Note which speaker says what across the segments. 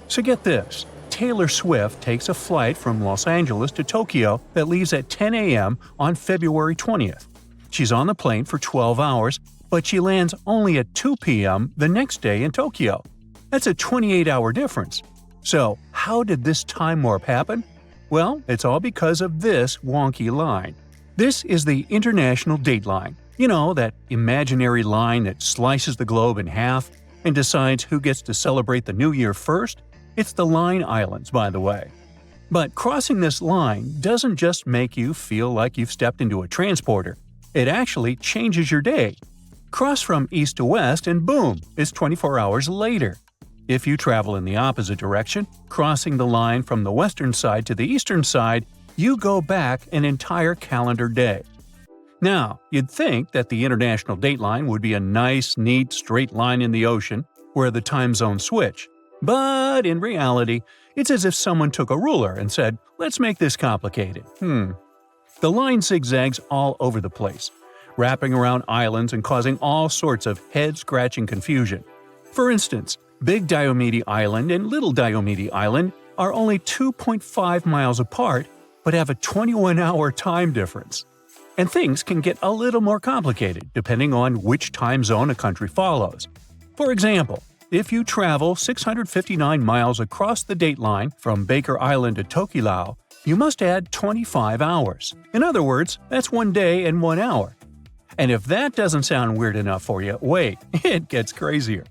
Speaker 1: So get this. Taylor Swift takes a flight from Los Angeles to Tokyo that leaves at 10 a.m. on February 20th. She's on the plane for 12 hours, but she lands only at 2 p.m. the next day in Tokyo. That's a 28-hour difference. So, how did this time warp happen? Well, it's all because of this wonky line. This is the International Date Line. You know, that imaginary line that slices the globe in half and decides who gets to celebrate the new year first? It's the Line Islands, by the way. But crossing this line doesn't just make you feel like you've stepped into a transporter. It actually changes your day. Cross from east to west and boom, it's 24 hours later. If you travel in the opposite direction, crossing the line from the western side to the eastern side, you go back an entire calendar day. Now, you'd think that the International Date Line would be a nice, neat, straight line in the ocean where the time zones switch. But in reality, it's as if someone took a ruler and said, let's make this complicated. The line zigzags all over the place, wrapping around islands and causing all sorts of head-scratching confusion. For instance, Big Diomede Island and Little Diomede Island are only 2.5 miles apart but have a 21-hour time difference. And things can get a little more complicated depending on which time zone a country follows. For example, if you travel 659 miles across the date line from Baker Island to Tokelau, you must add 25 hours. In other words, that's 1 day and 1 hour. And if that doesn't sound weird enough for you, wait, it gets crazier.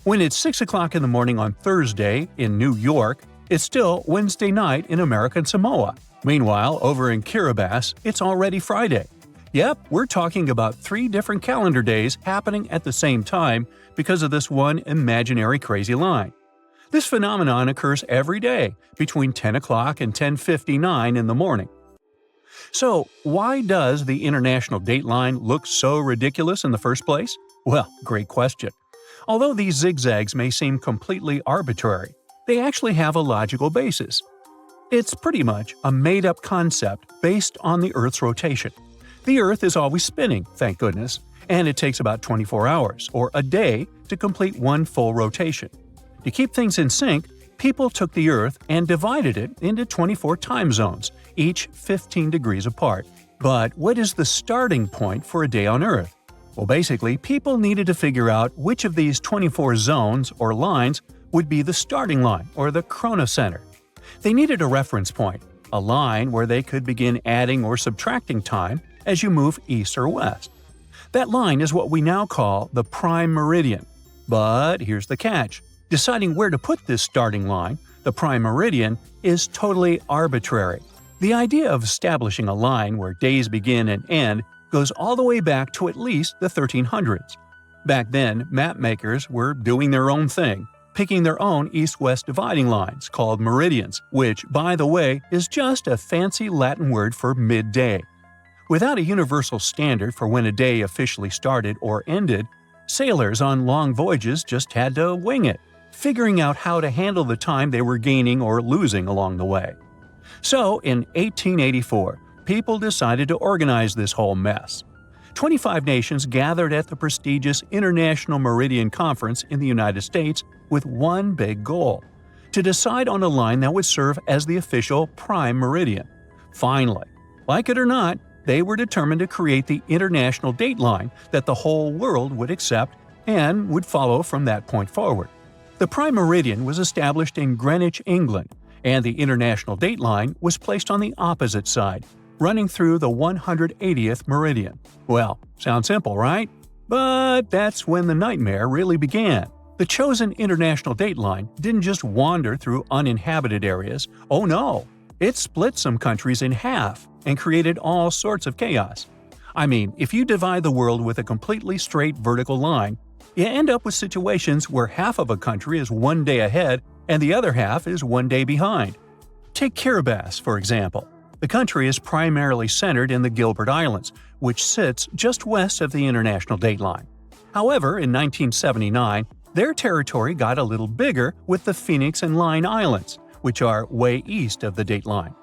Speaker 1: When it's 6 o'clock in the morning on Thursday in New York, it's still Wednesday night in American Samoa. Meanwhile, over in Kiribati, it's already Friday. Yep, we're talking about 3 different calendar days happening at the same time because of this one imaginary crazy line. This phenomenon occurs every day between 10 o'clock and 10:59 in the morning. So, why does the International Date Line look so ridiculous in the first place? Well, great question. Although these zigzags may seem completely arbitrary, they actually have a logical basis. It's pretty much a made-up concept based on the Earth's rotation. The Earth is always spinning, thank goodness, and it takes about 24 hours, or a day, to complete one full rotation. To keep things in sync, people took the Earth and divided it into 24 time zones, each 15 degrees apart. But what is the starting point for a day on Earth? Well, basically, people needed to figure out which of these 24 zones or lines would be the starting line, or the chronocenter. They needed a reference point, a line where they could begin adding or subtracting time as you move east or west. That line is what we now call the prime meridian. But here's the catch. Deciding where to put this starting line, the prime meridian, is totally arbitrary. The idea of establishing a line where days begin and end goes all the way back to at least the 1300s. Back then, map makers were doing their own thing, picking their own east-west dividing lines called meridians, which, by the way, is just a fancy Latin word for midday. Without a universal standard for when a day officially started or ended, sailors on long voyages just had to wing it, figuring out how to handle the time they were gaining or losing along the way. So, in 1884, people decided to organize this whole mess. 25 nations gathered at the prestigious International Meridian Conference in the United States with one big goal: to decide on a line that would serve as the official prime meridian. Finally, like it or not, they were determined to create the International Date Line that the whole world would accept and would follow from that point forward. The prime meridian was established in Greenwich, England, and the International Date Line was placed on the opposite side, running through the 180th meridian. Well, sounds simple, right? But that's when the nightmare really began. The chosen International Date Line didn't just wander through uninhabited areas. Oh no! It split some countries in half and created all sorts of chaos. I mean, if you divide the world with a completely straight vertical line, you end up with situations where half of a country is 1 day ahead and the other half is 1 day behind. Take Kiribati, for example. The country is primarily centered in the Gilbert Islands, which sits just west of the International Date Line. However, in 1979, their territory got a little bigger with the Phoenix and Line Islands, which are way east of the date line.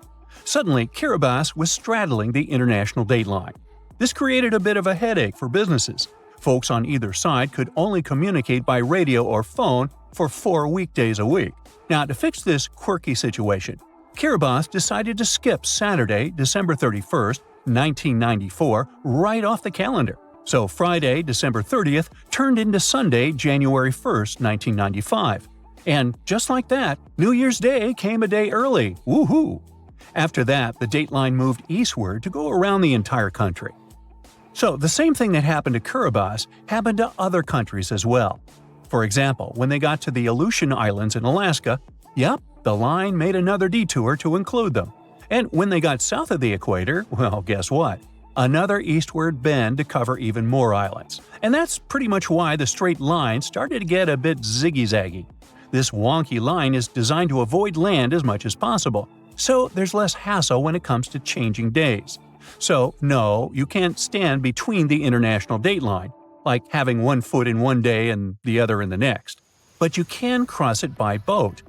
Speaker 1: Suddenly, Kiribati was straddling the International Date Line. This created a bit of a headache for businesses. Folks on either side could only communicate by radio or phone for 4 weekdays a week. Now, to fix this quirky situation, Kiribati decided to skip Saturday, December 31st, 1994, right off the calendar. So Friday, December 30th, turned into Sunday, January 1st, 1995. And just like that, New Year's Day came a day early. Woohoo! After that, the dateline moved eastward to go around the entire country. So the same thing that happened to Kiribati happened to other countries as well. For example, when they got to the Aleutian Islands in Alaska, the line made another detour to include them. And when they got south of the equator, well, guess what? Another eastward bend to cover even more islands. And that's pretty much why the straight line started to get a bit ziggy-zaggy. This wonky line is designed to avoid land as much as possible, so there's less hassle when it comes to changing days. So, no, you can't stand between the international dateline, like having one foot in one day and the other in the next. But you can cross it by boat.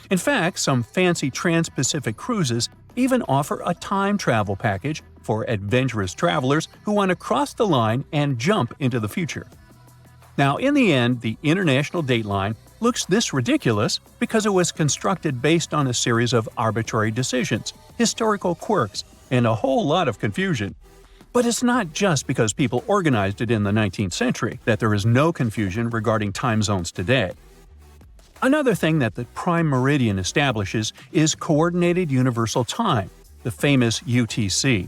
Speaker 1: In fact, some fancy trans-Pacific cruises even offer a time travel package for adventurous travelers who want to cross the line and jump into the future. Now, in the end, the international dateline looks this ridiculous because it was constructed based on a series of arbitrary decisions, historical quirks, and a whole lot of confusion. But it's not just because people organized it in the 19th century that there is no confusion regarding time zones today. Another thing that the prime meridian establishes is Coordinated Universal Time, the famous UTC.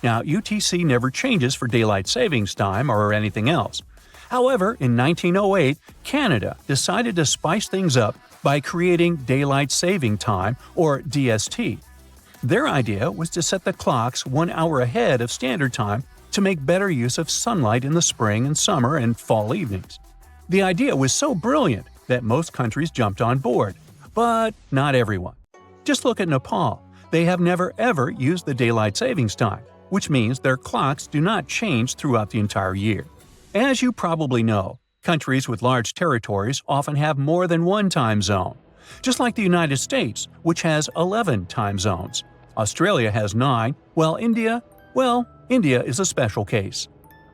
Speaker 1: Now, UTC never changes for daylight savings time or anything else. However, in 1908, Canada decided to spice things up by creating Daylight Saving Time, or DST. Their idea was to set the clocks 1 hour ahead of Standard Time to make better use of sunlight in the spring and summer and fall evenings. The idea was so brilliant that most countries jumped on board, but not everyone. Just look at Nepal. They have never ever used the daylight savings time, which means their clocks do not change throughout the entire year. As you probably know, countries with large territories often have more than one time zone, just like the United States, which has 11 time zones. Australia has 9, while India is a special case.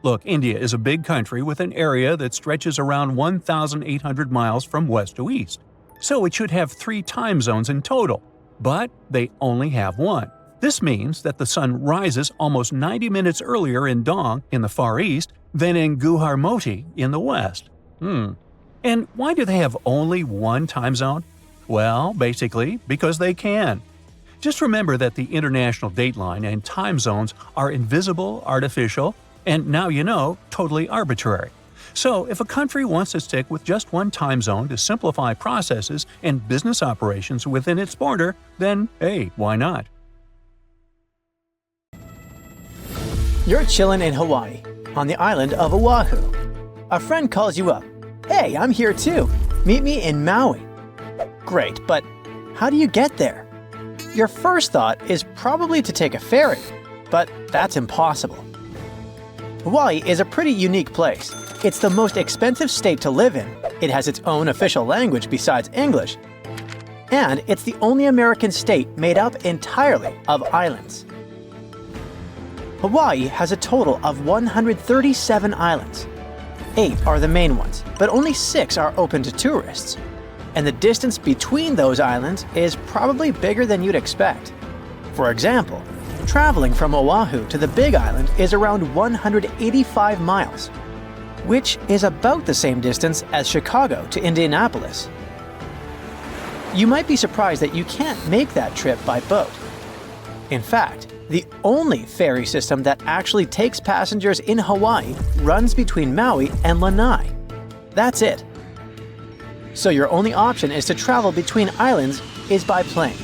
Speaker 1: Look, India is a big country with an area that stretches around 1,800 miles from west to east, so it should have 3 time zones in total, but they only have one. This means that the sun rises almost 90 minutes earlier in Dong in the Far East than in Gujarmoti in the West. And why do they have only one time zone? Well, basically, because they can. Just remember that the international dateline and time zones are invisible, artificial, and now you know, totally arbitrary. So if a country wants to stick with just one time zone to simplify processes and business operations within its border, then hey, why not?
Speaker 2: You're chilling in Hawaii, on the island of Oahu. A friend calls you up. Hey, I'm here too. Meet me in Maui. Great, but how do you get there? Your first thought is probably to take a ferry, but that's impossible. Hawaii is a pretty unique place. It's the most expensive state to live in. It has its own official language besides English. And it's the only American state made up entirely of islands. Hawaii has a total of 137 islands. 8 are the main ones, but only 6 are open to tourists. And the distance between those islands is probably bigger than you'd expect. For example, traveling from Oahu to the Big Island is around 185 miles, which is about the same distance as Chicago to Indianapolis. You might be surprised that you can't make that trip by boat. In fact, the only ferry system that actually takes passengers in Hawaii runs between Maui and Lanai. That's it. So your only option is to travel between islands is by plane.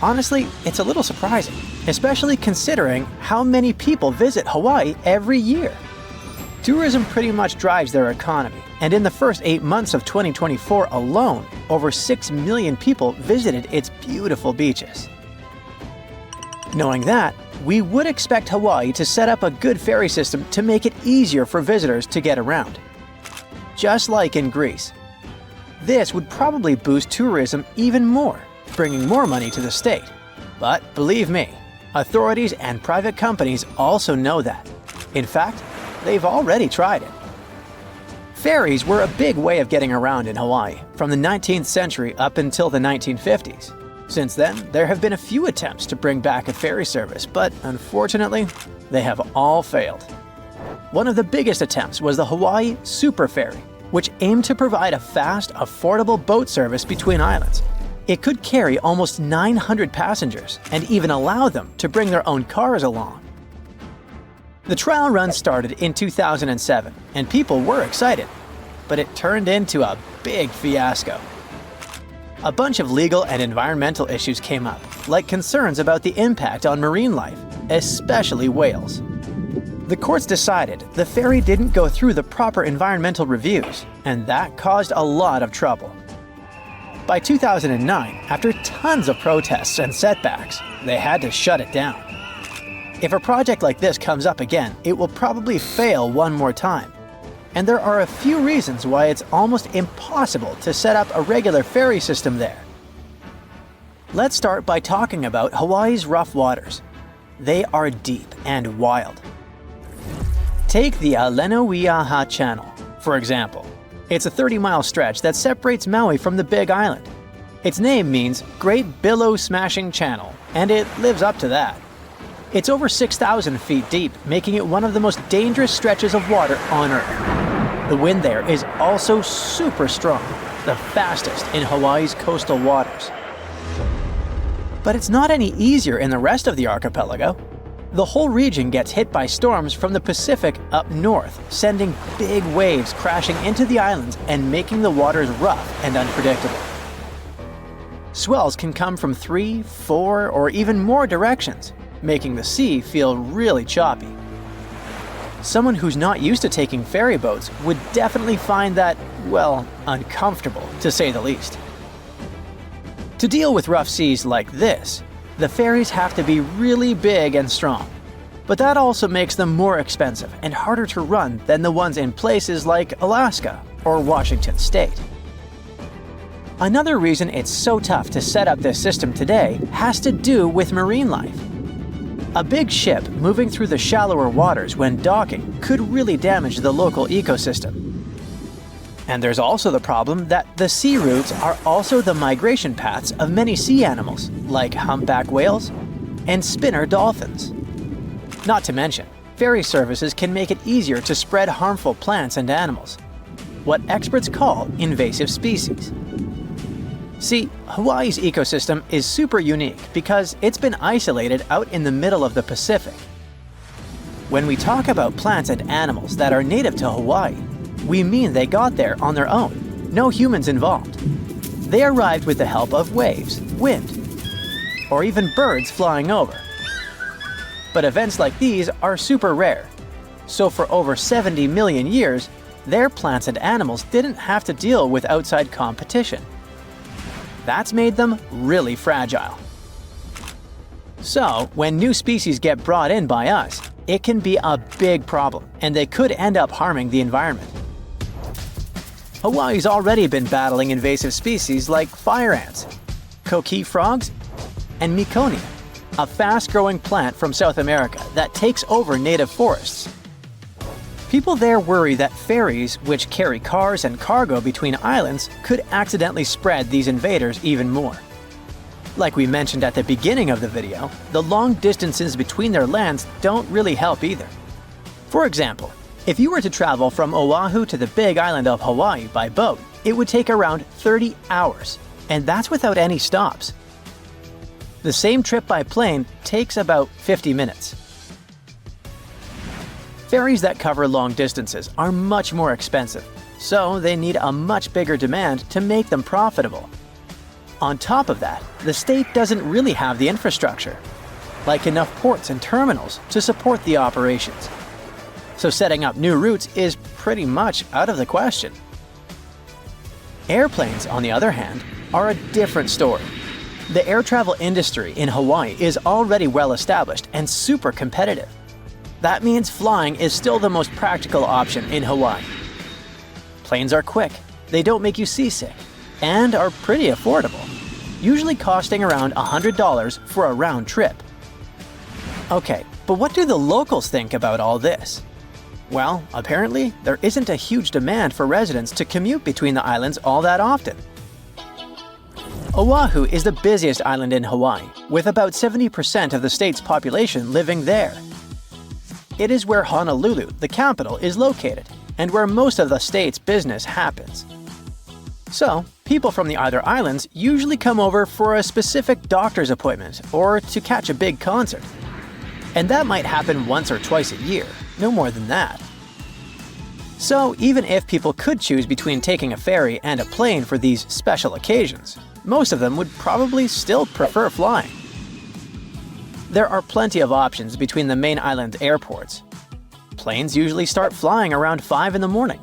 Speaker 2: Honestly, it's a little surprising, especially considering how many people visit Hawaii every year. Tourism pretty much drives their economy, and in the first 8 months of 2024 alone, over 6 million people visited its beautiful beaches. Knowing that, we would expect Hawaii to set up a good ferry system to make it easier for visitors to get around. Just like in Greece. This would probably boost tourism even more, bringing more money to the state. But believe me, authorities and private companies also know that. In fact, they've already tried it. Ferries were a big way of getting around in Hawaii from the 19th century up until the 1950s. Since then, there have been a few attempts to bring back a ferry service, but unfortunately, they have all failed. One of the biggest attempts was the Hawaii Super Ferry, which aimed to provide a fast, affordable boat service between islands. It could carry almost 900 passengers and even allow them to bring their own cars along. The trial run started in 2007, and people were excited, but it turned into a big fiasco. A bunch of legal and environmental issues came up, like concerns about the impact on marine life, especially whales. The courts decided the ferry didn't go through the proper environmental reviews, and that caused a lot of trouble. By 2009, after tons of protests and setbacks, they had to shut it down. If a project like this comes up again, it will probably fail one more time. And there are a few reasons why it's almost impossible to set up a regular ferry system there. Let's start by talking about Hawaii's rough waters. They are deep and wild. Take the Alenoiaha Channel, for example. It's a 30-mile stretch that separates Maui from the Big Island. Its name means Great Billow Smashing Channel, and it lives up to that. It's over 6,000 feet deep, making it one of the most dangerous stretches of water on Earth. The wind there is also super strong, the fastest in Hawaii's coastal waters. But it's not any easier in the rest of the archipelago. The whole region gets hit by storms from the Pacific up north, sending big waves crashing into the islands and making the waters rough and unpredictable. Swells can come from 3, 4, or even more directions, making the sea feel really choppy. Someone who's not used to taking ferry boats would definitely find that, well, uncomfortable, to say the least. To deal with rough seas like this, the ferries have to be really big and strong. But that also makes them more expensive and harder to run than the ones in places like Alaska or Washington State. Another reason it's so tough to set up this system today has to do with marine life. A big ship moving through the shallower waters when docking could really damage the local ecosystem. And there's also the problem that the sea routes are also the migration paths of many sea animals, like humpback whales and spinner dolphins. Not to mention, ferry services can make it easier to spread harmful plants and animals, what experts call invasive species. See, Hawaii's ecosystem is super unique because it's been isolated out in the middle of the Pacific. When we talk about plants and animals that are native to Hawaii, we mean they got there on their own, no humans involved. They arrived with the help of waves, wind, or even birds flying over. But events like these are super rare. So for over 70 million years, their plants and animals didn't have to deal with outside competition. That's made them really fragile. So, when new species get brought in by us, it can be a big problem, and they could end up harming the environment. Hawaii's already been battling invasive species like fire ants, coqui frogs, and meconium, a fast-growing plant from South America that takes over native forests. People there worry that ferries, which carry cars and cargo between islands, could accidentally spread these invaders even more. Like we mentioned at the beginning of the video, the long distances between their lands don't really help either. For example, if you were to travel from Oahu to the Big Island of Hawaii by boat, it would take around 30 hours, and that's without any stops. The same trip by plane takes about 50 minutes. Ferries that cover long distances are much more expensive, so they need a much bigger demand to make them profitable. On top of that, the state doesn't really have the infrastructure, like enough ports and terminals to support the operations. So setting up new routes is pretty much out of the question. Airplanes, on the other hand, are a different story. The air travel industry in Hawaii is already well established and super competitive. That means flying is still the most practical option in Hawaii. Planes are quick, they don't make you seasick, and are pretty affordable, usually costing around $100 for a round trip. Okay, but what do the locals think about all this? Well, apparently, there isn't a huge demand for residents to commute between the islands all that often. Oahu is the busiest island in Hawaii, with about 70% of the state's population living there. It is where Honolulu, the capital, is located, and where most of the state's business happens. So, people from the other islands usually come over for a specific doctor's appointment or to catch a big concert. And that might happen once or twice a year, no more than that. So, even if people could choose between taking a ferry and a plane for these special occasions, most of them would probably still prefer flying. There are plenty of options between the main island airports. Planes usually start flying around 5 in the morning,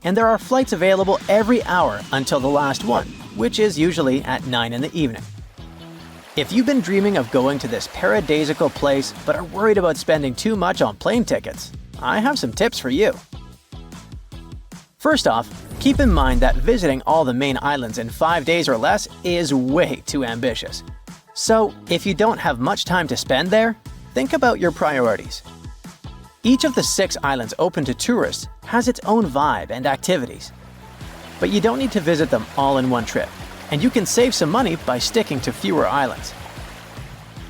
Speaker 2: and there are flights available every hour until the last one, which is usually at 9 in the evening. If you've been dreaming of going to this paradisiacal place but are worried about spending too much on plane tickets, I have some tips for you. First off, keep in mind that visiting all the main islands in 5 days or less is way too ambitious. So, if you don't have much time to spend there, think about your priorities. Each of the 6 islands open to tourists has its own vibe and activities. But you don't need to visit them all in one trip, and you can save some money by sticking to fewer islands.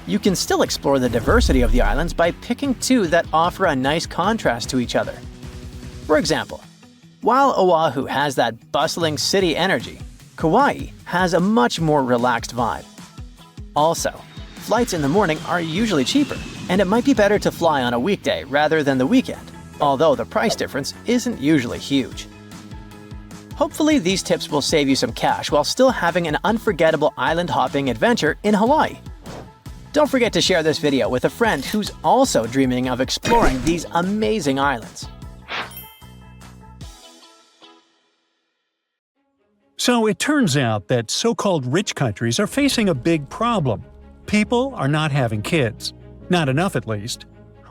Speaker 2: You can still explore the diversity of the islands by picking 2 that offer a nice contrast to each other. For example, while Oahu has that bustling city energy, Kauai has a much more relaxed vibe. Also, flights in the morning are usually cheaper, and it might be better to fly on a weekday rather than the weekend, although the price difference isn't usually huge. Hopefully these tips will save you some cash while still having an unforgettable island hopping adventure in Hawaii. Don't forget to share this video with a friend who's also dreaming of exploring these amazing islands.
Speaker 1: So it turns out that so-called rich countries are facing a big problem. People are not having kids. Not enough, at least.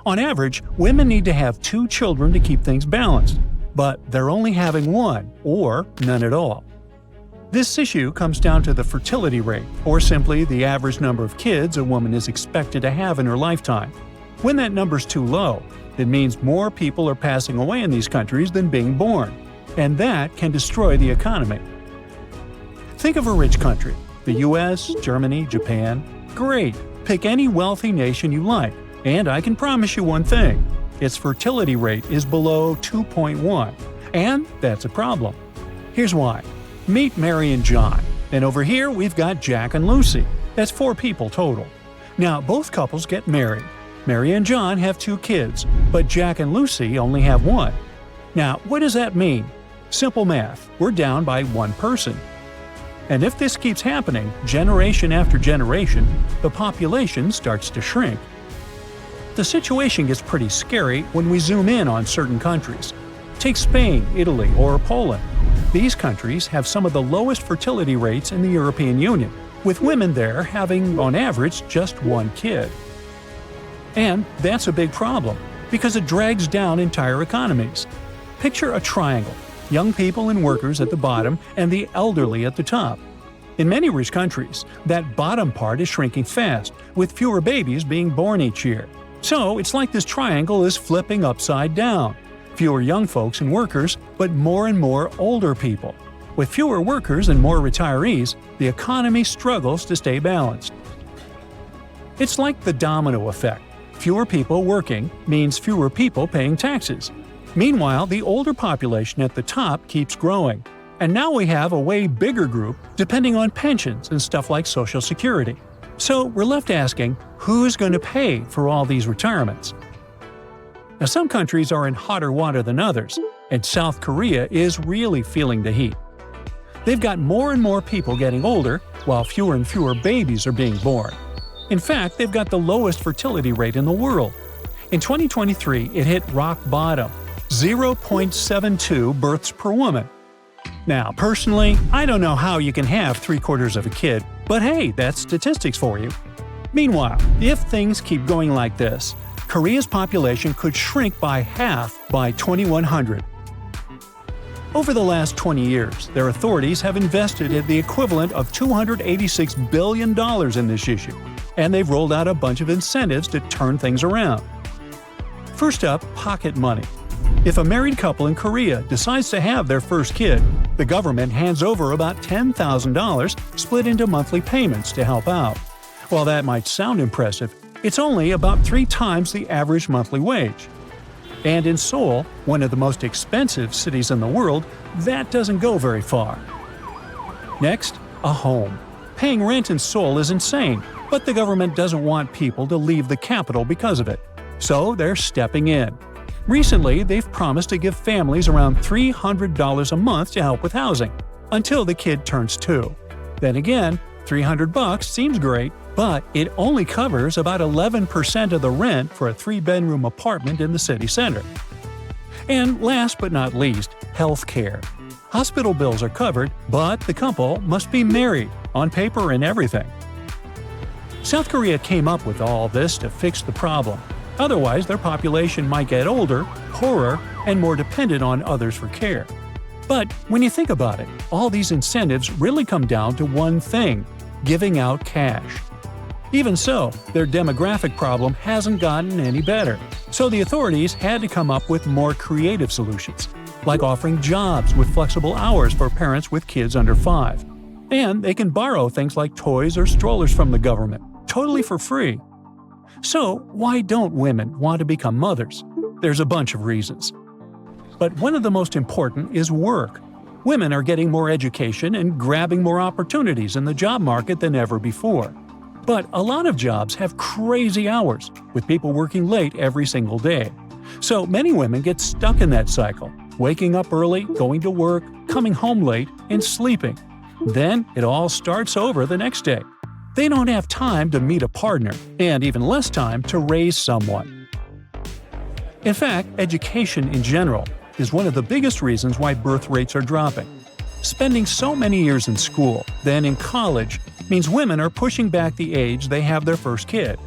Speaker 1: On average, women need to have 2 children to keep things balanced, but they're only having 1 or none at all. This issue comes down to the fertility rate, or simply the average number of kids a woman is expected to have in her lifetime. When that number's too low, it means more people are passing away in these countries than being born, and that can destroy the economy. Think of a rich country – the US, Germany, Japan. Great! Pick any wealthy nation you like, and I can promise you one thing – its fertility rate is below 2.1, and that's a problem. Here's why. Meet Mary and John, and over here we've got Jack and Lucy. That's 4 people total. Now, both couples get married. Mary and John have 2 kids, but Jack and Lucy only have 1. Now, what does that mean? Simple math – we're down by 1 person. And if this keeps happening, generation after generation, the population starts to shrink. The situation gets pretty scary when we zoom in on certain countries. Take Spain, Italy, or Poland. These countries have some of the lowest fertility rates in the European Union, with women there having, on average, just 1 kid. And that's a big problem, because it drags down entire economies. Picture a triangle. Young people and workers at the bottom and the elderly at the top. In many rich countries, that bottom part is shrinking fast, with fewer babies being born each year. So it's like this triangle is flipping upside down. Fewer young folks and workers, but more and more older people. With fewer workers and more retirees, the economy struggles to stay balanced. It's like the domino effect. Fewer people working means fewer people paying taxes. Meanwhile, the older population at the top keeps growing. And now we have a way bigger group depending on pensions and stuff like Social Security. So we're left asking, who's going to pay for all these retirements? Now, some countries are in hotter water than others, and South Korea is really feeling the heat. They've got more and more people getting older, while fewer and fewer babies are being born. In fact, they've got the lowest fertility rate in the world. In 2023, it hit rock bottom. 0.72 births per woman. Now, personally, I don't know how you can have 3/4 of a kid, but hey, that's statistics for you. Meanwhile, if things keep going like this, Korea's population could shrink by half by 2100. Over the last 20 years, their authorities have invested in the equivalent of $286 billion in this issue, and they've rolled out a bunch of incentives to turn things around. First up, pocket money. If a married couple in Korea decides to have their first kid, the government hands over about $10,000 split into monthly payments to help out. While that might sound impressive, it's only about 3 times the average monthly wage. And in Seoul, one of the most expensive cities in the world, that doesn't go very far. Next, a home. Paying rent in Seoul is insane, but the government doesn't want people to leave the capital because of it. So they're stepping in. Recently, they've promised to give families around $300 a month to help with housing, until the kid turns 2. Then again, $300 seems great, but it only covers about 11% of the rent for a 3-bedroom apartment in the city center. And last but not least, health care. Hospital bills are covered, but the couple must be married, on paper and everything. South Korea came up with all this to fix the problem. Otherwise, their population might get older, poorer, and more dependent on others for care. But when you think about it, all these incentives really come down to one thing: giving out cash. Even so, their demographic problem hasn't gotten any better, so the authorities had to come up with more creative solutions, like offering jobs with flexible hours for parents with kids under 5. And they can borrow things like toys or strollers from the government, totally for free. So, why don't women want to become mothers? There's a bunch of reasons. But one of the most important is work. Women are getting more education and grabbing more opportunities in the job market than ever before. But a lot of jobs have crazy hours, with people working late every single day. So many women get stuck in that cycle, waking up early, going to work, coming home late, and sleeping. Then it all starts over the next day. They don't have time to meet a partner, and even less time to raise someone. In fact, education in general is one of the biggest reasons why birth rates are dropping. Spending so many years in school, then in college, means women are pushing back the age they have their first kid.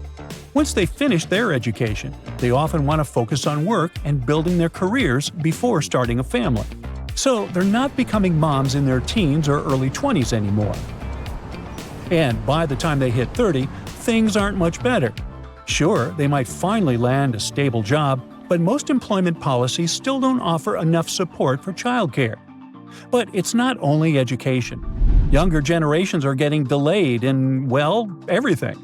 Speaker 1: Once they finish their education, they often want to focus on work and building their careers before starting a family. So they're not becoming moms in their teens or early 20s anymore. And by the time they hit 30, things aren't much better. Sure, they might finally land a stable job, but most employment policies still don't offer enough support for childcare. But it's not only education. Younger generations are getting delayed in, well, everything.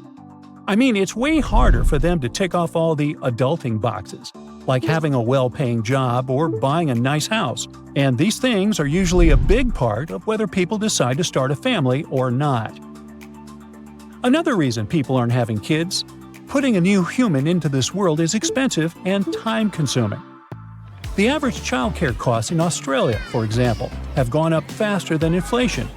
Speaker 1: I mean, it's way harder for them to tick off all the adulting boxes, like having a well-paying job or buying a nice house. And these things are usually a big part of whether people decide to start a family or not. Another reason people aren't having kids: putting a new human into this world is expensive and time-consuming. The average childcare costs in Australia, for example, have gone up faster than inflation.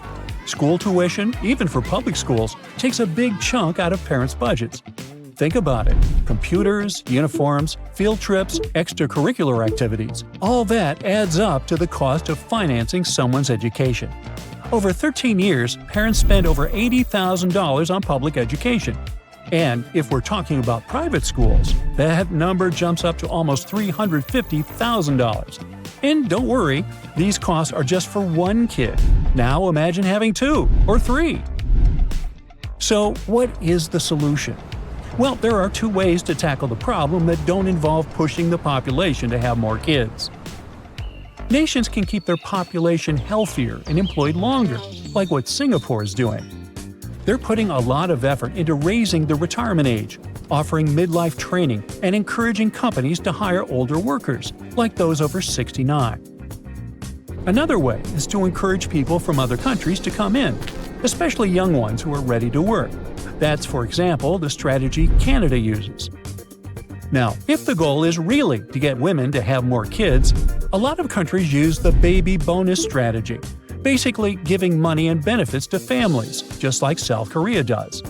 Speaker 1: School tuition, even for public schools, takes a big chunk out of parents' budgets. Think about it: computers, uniforms, field trips, extracurricular activities. All that adds up to the cost of financing someone's education. Over 13 years, parents spend over $80,000 on public education. And if we're talking about private schools, that number jumps up to almost $350,000. And don't worry, these costs are just for one kid. Now imagine having 2 or 3. So what is the solution? Well, there are 2 ways to tackle the problem that don't involve pushing the population to have more kids. Nations can keep their population healthier and employed longer, like what Singapore is doing. They're putting a lot of effort into raising the retirement age, offering midlife training, and encouraging companies to hire older workers, like those over 69. Another way is to encourage people from other countries to come in, especially young ones who are ready to work. That's, for example, the strategy Canada uses. Now, if the goal is really to get women to have more kids, a lot of countries use the baby bonus strategy, basically giving money and benefits to families, just like South Korea does.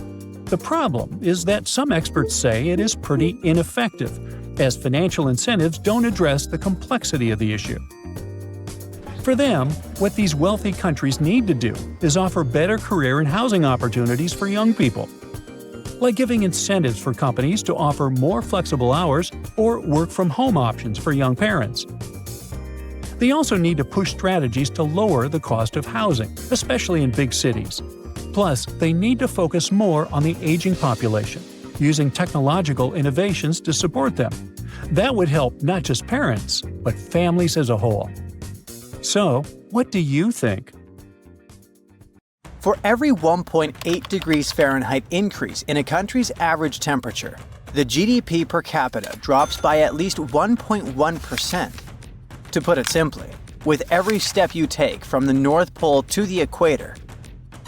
Speaker 1: The problem is that some experts say it is pretty ineffective, as financial incentives don't address the complexity of the issue. For them, what these wealthy countries need to do is offer better career and housing opportunities for young people, like giving incentives for companies to offer more flexible hours or work-from-home options for young parents. They also need to push strategies to lower the cost of housing, especially in big cities. Plus, they need to focus more on the aging population, using technological innovations to support them. That would help not just parents, but families as a whole. So, what do you think?
Speaker 2: For every 1.8 degrees Fahrenheit increase in a country's average temperature, the GDP per capita drops by at least 1.1%. To put it simply, with every step you take from the North Pole to the equator,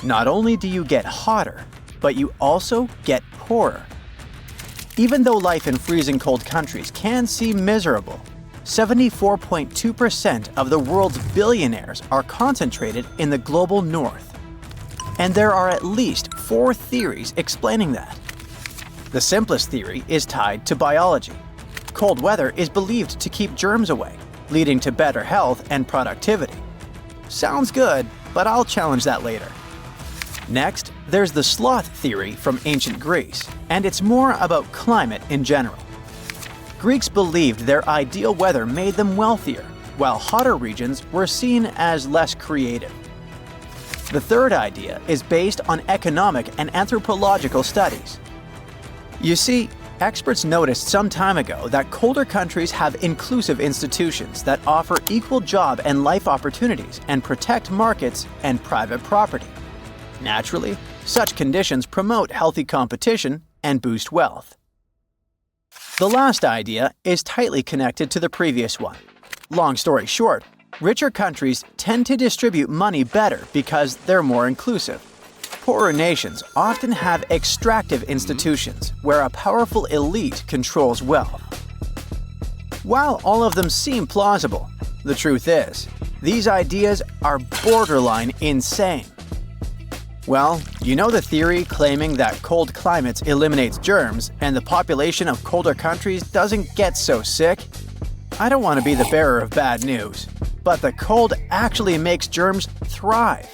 Speaker 2: not only do you get hotter, but you also get poorer. Even though life in freezing cold countries can seem miserable, 74.2% of the world's billionaires are concentrated in the global north. And there are at least 4 theories explaining that. The simplest theory is tied to biology. Cold weather is believed to keep germs away, leading to better health and productivity. Sounds good, but I'll challenge that later. Next, there's the sloth theory from ancient Greece, and it's more about climate in general. Greeks believed their ideal weather made them wealthier, while hotter regions were seen as less creative. The third idea is based on economic and anthropological studies. You see, experts noticed some time ago that colder countries have inclusive institutions that offer equal job and life opportunities and protect markets and private property. Naturally, such conditions promote healthy competition and boost wealth. The last idea is tightly connected to the previous one. Long story short, richer countries tend to distribute money better because they're more inclusive. Poorer nations often have extractive institutions where a powerful elite controls wealth. While all of them seem plausible, the truth is, these ideas are borderline insane. Well, you know the theory claiming that cold climates eliminates germs and the population of colder countries doesn't get so sick? I don't want to be the bearer of bad news, but the cold actually makes germs thrive.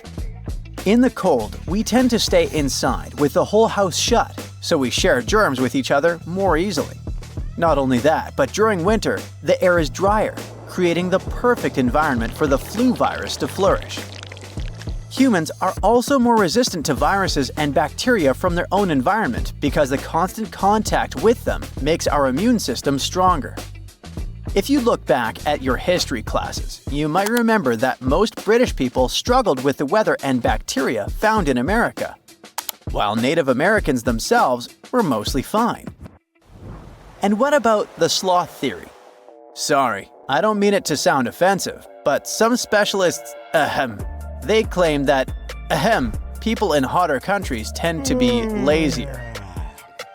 Speaker 2: In the cold, we tend to stay inside with the whole house shut, so we share germs with each other more easily. Not only that, but during winter, the air is drier, creating the perfect environment for the flu virus to flourish. Humans are also more resistant to viruses and bacteria from their own environment because the constant contact with them makes our immune system stronger. If you look back at your history classes, you might remember that most British people struggled with the weather and bacteria found in America, while Native Americans themselves were mostly fine. And what about the sloth theory? Sorry, I don't mean it to sound offensive, but some specialists, they claim that, people in hotter countries tend to be lazier.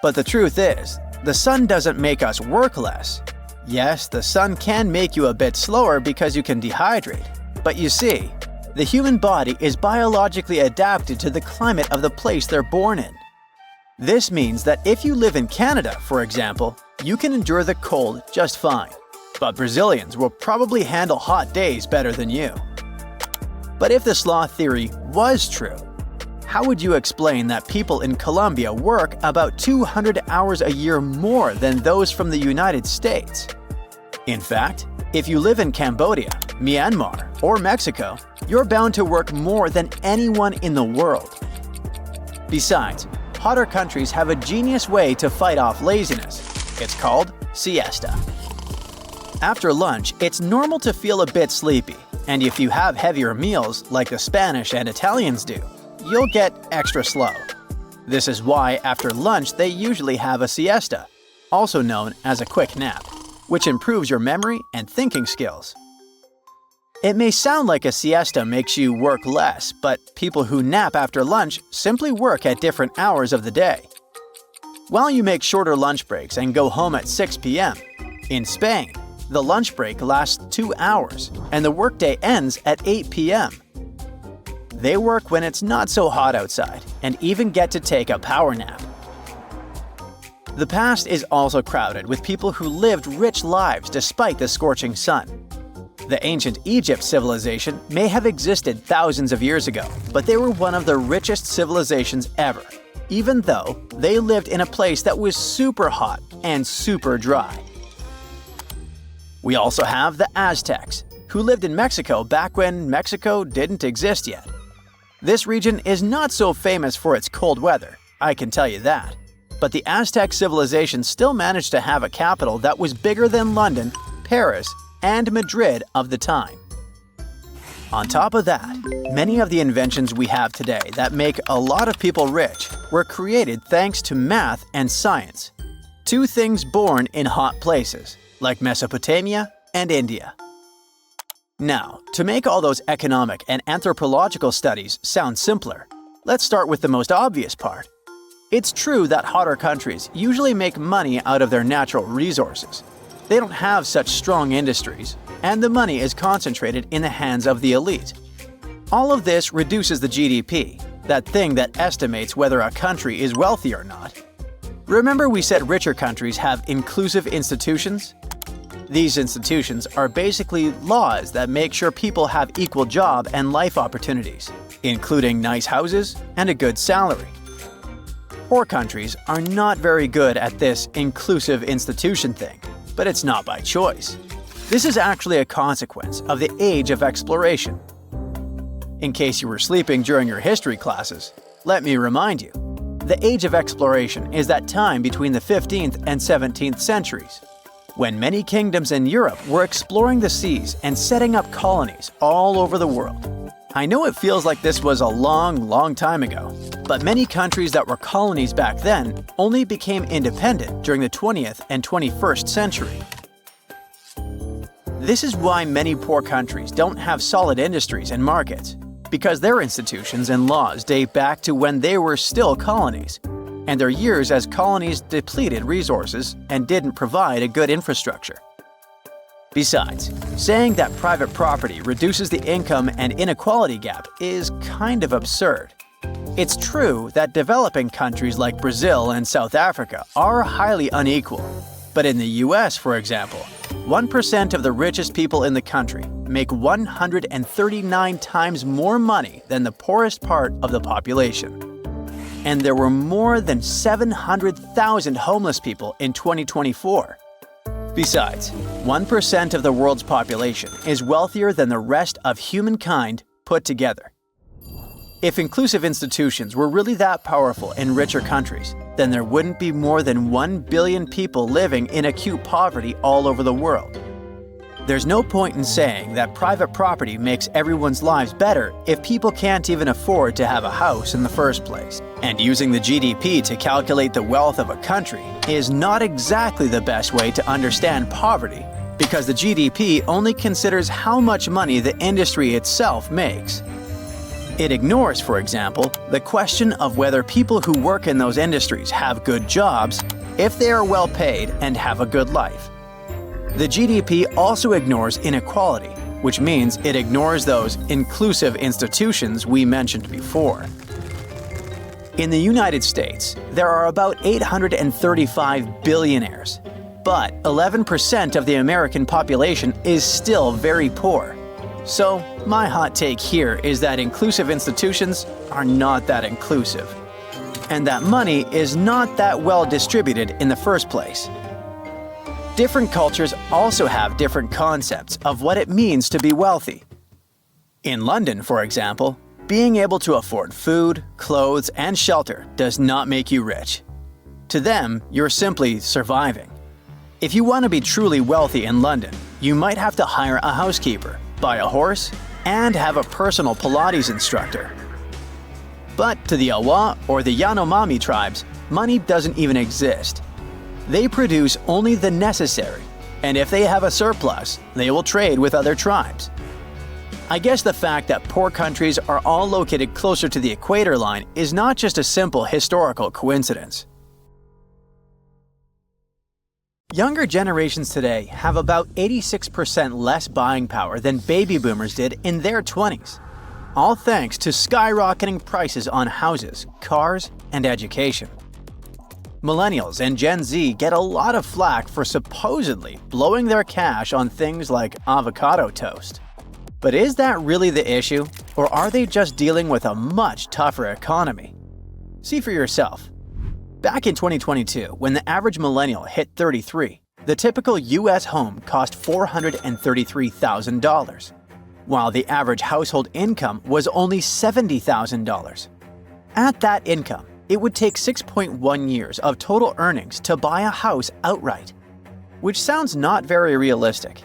Speaker 2: But the truth is, the sun doesn't make us work less. Yes, the sun can make you a bit slower because you can dehydrate. But you see, the human body is biologically adapted to the climate of the place they're born in. This means that if you live in Canada, for example, you can endure the cold just fine. But Brazilians will probably handle hot days better than you. But if the sloth theory was true, how would you explain that people in Colombia work about 200 hours a year more than those from the United States? In fact, if you live in Cambodia, Myanmar, or Mexico, you're bound to work more than anyone in the world. Besides, hotter countries have a genius way to fight off laziness. It's called siesta. After lunch, it's normal to feel a bit sleepy, and if you have heavier meals like the Spanish and Italians do, you'll get extra slow. This is why after lunch they usually have a siesta, also known as a quick nap, which improves your memory and thinking skills. It may sound like a siesta makes you work less, but people who nap after lunch simply work at different hours of the day. While you make shorter lunch breaks and go home at 6 p.m., in Spain, the lunch break lasts 2 hours and the workday ends at 8 p.m. They work when it's not so hot outside and even get to take a power nap. The past is also crowded with people who lived rich lives despite the scorching sun. The ancient Egypt civilization may have existed thousands of years ago, but they were one of the richest civilizations ever, even though they lived in a place that was super hot and super dry. We also have the Aztecs, who lived in Mexico back when Mexico didn't exist yet. This region is not so famous for its cold weather, I can tell you that. but the Aztec civilization still managed to have a capital that was bigger than London, Paris, and Madrid of the time. On top of that, many of the inventions we have today that make a lot of people rich were created thanks to math and science, two things born in hot places, like Mesopotamia and India. Now, to make all those economic and anthropological studies sound simpler, let's start with the most obvious part. It's true that hotter countries usually make money out of their natural resources. They don't have such strong industries, and the money is concentrated in the hands of the elite. All of this reduces the GDP, that thing that estimates whether a country is wealthy or not. Remember we said richer countries have inclusive institutions? These institutions are basically laws that make sure people have equal job and life opportunities, including nice houses and a good salary. Poor countries are not very good at this inclusive institution thing, but it's not by choice. This is actually a consequence of the age of exploration. In case you were sleeping during your history classes, let me remind you. The age of exploration is that time between the 15th and 17th centuries, when many kingdoms in Europe were exploring the seas and setting up colonies all over the world. I know it feels like this was a long time ago, but many countries that were colonies back then only became independent during the 20th and 21st century. This is why many poor countries don't have solid industries and markets, because their institutions and laws date back to when they were still colonies, and their years as colonies depleted resources and didn't provide a good infrastructure. Besides, saying that private property reduces the income and inequality gap is kind of absurd. It's true that developing countries like Brazil and South Africa are highly unequal, but in the US, for example, 1% of the richest people in the country make 139 times more money than the poorest part of the population. And there were more than 700,000 homeless people in 2024. Besides, 1% of the world's population is wealthier than the rest of humankind put together. If inclusive institutions were really that powerful in richer countries, then there wouldn't be more than 1 billion people living in acute poverty all over the world. There's no point in saying that private property makes everyone's lives better if people can't even afford to have a house in the first place. And using the GDP to calculate the wealth of a country is not exactly the best way to understand poverty, because the GDP only considers how much money the industry itself makes. It ignores, for example, the question of whether people who work in those industries have good jobs, if they are well paid and have a good life. The GDP also ignores inequality, which means it ignores those inclusive institutions we mentioned before. In the United States, there are about 835 billionaires, but 11% of the American population is still very poor. So, my hot take here is that inclusive institutions are not that inclusive, and that money is not that well distributed in the first place. Different cultures also have different concepts of what it means to be wealthy. In London, for example, being able to afford food, clothes, and shelter does not make you rich. To them, you're simply surviving. If you want to be truly wealthy in London, you might have to hire a housekeeper, buy a horse, and have a personal Pilates instructor. But to the Awa or the Yanomami tribes, money doesn't even exist. They produce only the necessary, and if they have a surplus, they will trade with other tribes. I guess the fact that poor countries are all located closer to the equator line is not just a simple historical coincidence. Younger generations today have about 86% less buying power than baby boomers did in their 20s, all thanks to skyrocketing prices on houses, cars, and education. Millennials and Gen Z get a lot of flack for supposedly blowing their cash on things like avocado toast. But is that really the issue, or are they just dealing with a much tougher economy? See for yourself. Back in 2022, when the average millennial hit 33, the typical US home cost $433,000, while the average household income was only $70,000. At that income, it would take 6.1 years of total earnings to buy a house outright, which sounds not very realistic.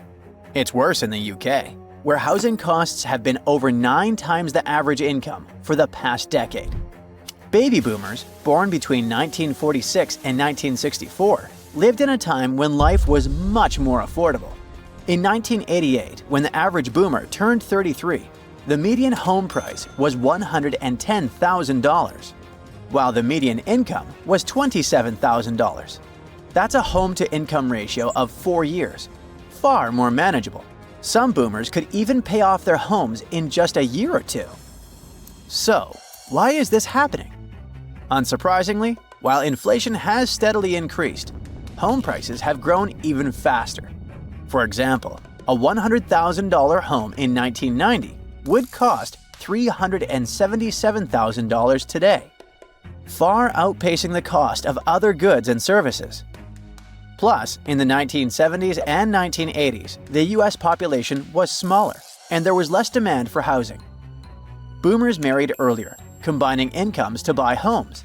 Speaker 2: It's worse in the UK, where housing costs have been over 9 times the average income for the past decade. Baby boomers, born between 1946 and 1964, lived in a time when life was much more affordable. In 1988, when the average boomer turned 33, the median home price was $110,000, while the median income was $27,000. That's a home-to-income ratio of 4 years, far more manageable. Some boomers could even pay off their homes in just a year or two. So, why is this happening? Unsurprisingly, while inflation has steadily increased, home prices have grown even faster. For example, a $100,000 home in 1990 would cost $377,000 today, far outpacing the cost of other goods and services. Plus, in the 1970s and 1980s, the US population was smaller, and there was less demand for housing. Boomers married earlier, combining incomes to buy homes.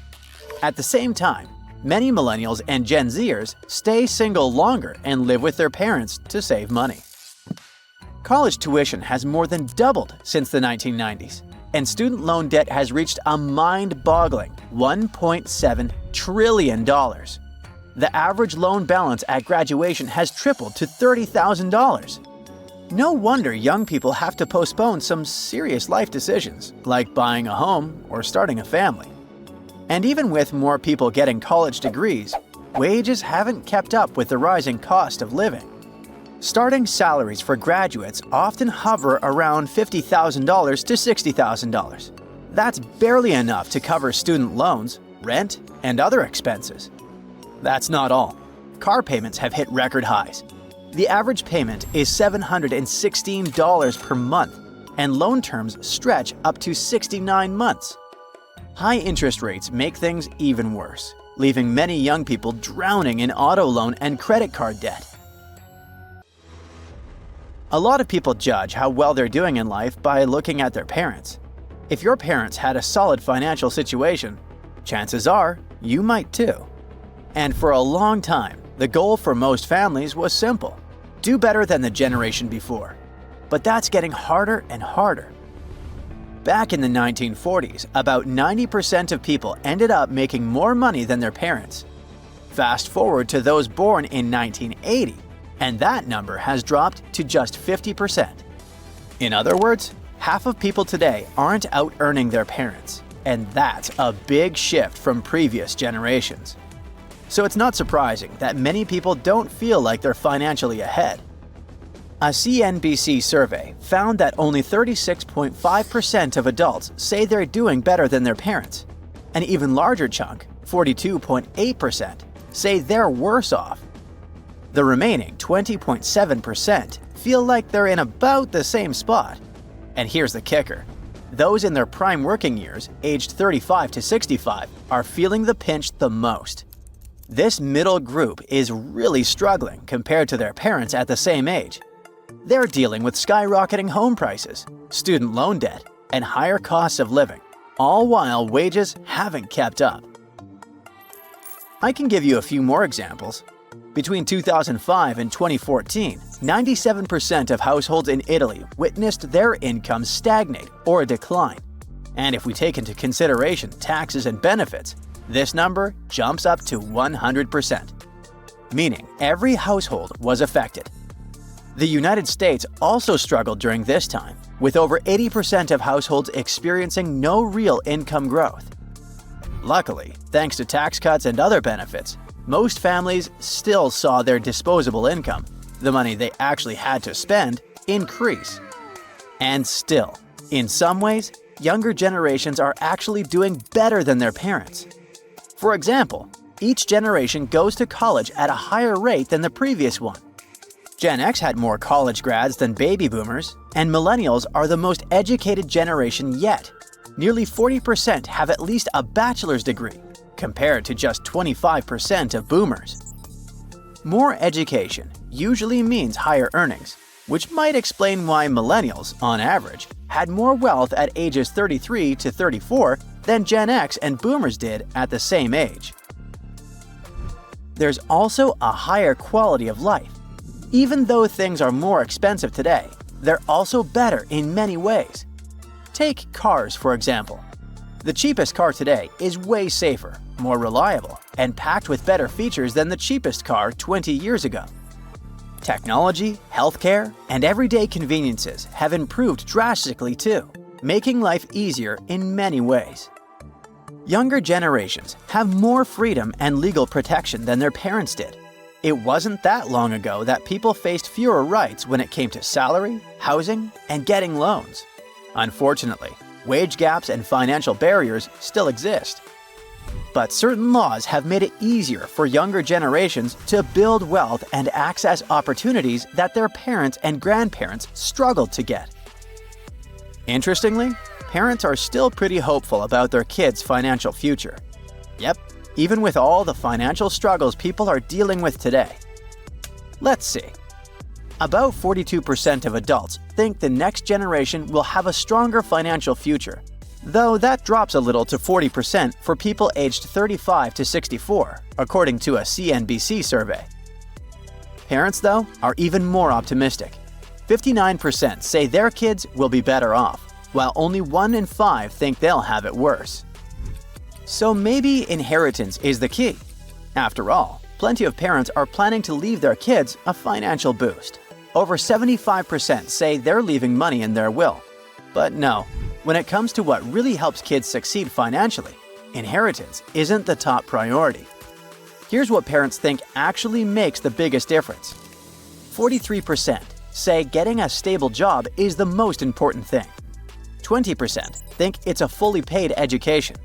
Speaker 2: At the same time, many millennials and Gen Zers stay single longer and live with their parents to save money. College tuition has more than doubled since the 1990s, and student loan debt has reached a mind-boggling $1.7 trillion. The average loan balance at graduation has tripled to $30,000. No wonder young people have to postpone some serious life decisions, like buying a home or starting a family. And even with more people getting college degrees, wages haven't kept up with the rising cost of living. Starting salaries for graduates often hover around $50,000 to $60,000. That's barely enough to cover student loans, rent, and other expenses. That's not all. Car payments have hit record highs. The average payment is $716 per month, and loan terms stretch up to 69 months. High interest rates make things even worse, leaving many young people drowning in auto loan and credit card debt. A lot of people judge how well they're doing in life by looking at their parents. If your parents had a solid financial situation, chances are you might too. And for a long time, the goal for most families was simple: do better than the generation before. But that's getting harder and harder. Back in the 1940s, about 90% of people ended up making more money than their parents. Fast forward to those born in 1980, and that number has dropped to just 50%. In other words, half of people today aren't out-earning their parents, and that's a big shift from previous generations. So it's not surprising that many people don't feel like they're financially ahead. A CNBC survey found that only 36.5% of adults say they're doing better than their parents. An even larger chunk, 42.8%, say they're worse off. The remaining 20.7% feel like they're in about the same spot. And here's the kicker: those in their prime working years, aged 35 to 65, are feeling the pinch the most. This middle group is really struggling compared to their parents at the same age. They're dealing with skyrocketing home prices, student loan debt, and higher costs of living, all while wages haven't kept up. I can give you a few more examples. Between 2005 and 2014, 97% of households in Italy witnessed their income stagnate or decline. And if we take into consideration taxes and benefits, this number jumps up to 100%, meaning every household was affected. The United States also struggled during this time, with over 80% of households experiencing no real income growth. Luckily, thanks to tax cuts and other benefits, most families still saw their disposable income, the money they actually had to spend, increase. And still, in some ways, younger generations are actually doing better than their parents. For example, each generation goes to college at a higher rate than the previous one. Gen X had more college grads than baby boomers, and millennials are the most educated generation yet. Nearly 40% have at least a bachelor's degree, compared to just 25% of boomers. More education usually means higher earnings, which might explain why millennials, on average, had more wealth at ages 33 to 34 than Gen X and Boomers did at the same age. There's also a higher quality of life. Even though things are more expensive today, they're also better in many ways. Take cars, for example. The cheapest car today is way safer, more reliable, and packed with better features than the cheapest car 20 years ago. Technology, healthcare, and everyday conveniences have improved drastically too, making life easier in many ways. Younger generations have more freedom and legal protection than their parents did. It wasn't that long ago that people faced fewer rights when it came to salary, housing, and getting loans. Unfortunately, wage gaps and financial barriers still exist. But certain laws have made it easier for younger generations to build wealth and access opportunities that their parents and grandparents struggled to get. Interestingly, parents are still pretty hopeful about their kids' financial future. Yep, even with all the financial struggles people are dealing with today. Let's see. About 42% of adults think the next generation will have a stronger financial future, though that drops a little to 40% for people aged 35 to 64, according to a CNBC survey. Parents, though, are even more optimistic. 59% say their kids will be better off, while only 1 in 5 think they'll have it worse. So maybe inheritance is the key. After all, plenty of parents are planning to leave their kids a financial boost. Over 75% say they're leaving money in their will. But no, when it comes to what really helps kids succeed financially, inheritance isn't the top priority. Here's what parents think actually makes the biggest difference. 43% say getting a stable job is the most important thing. 20% think it's a fully paid education.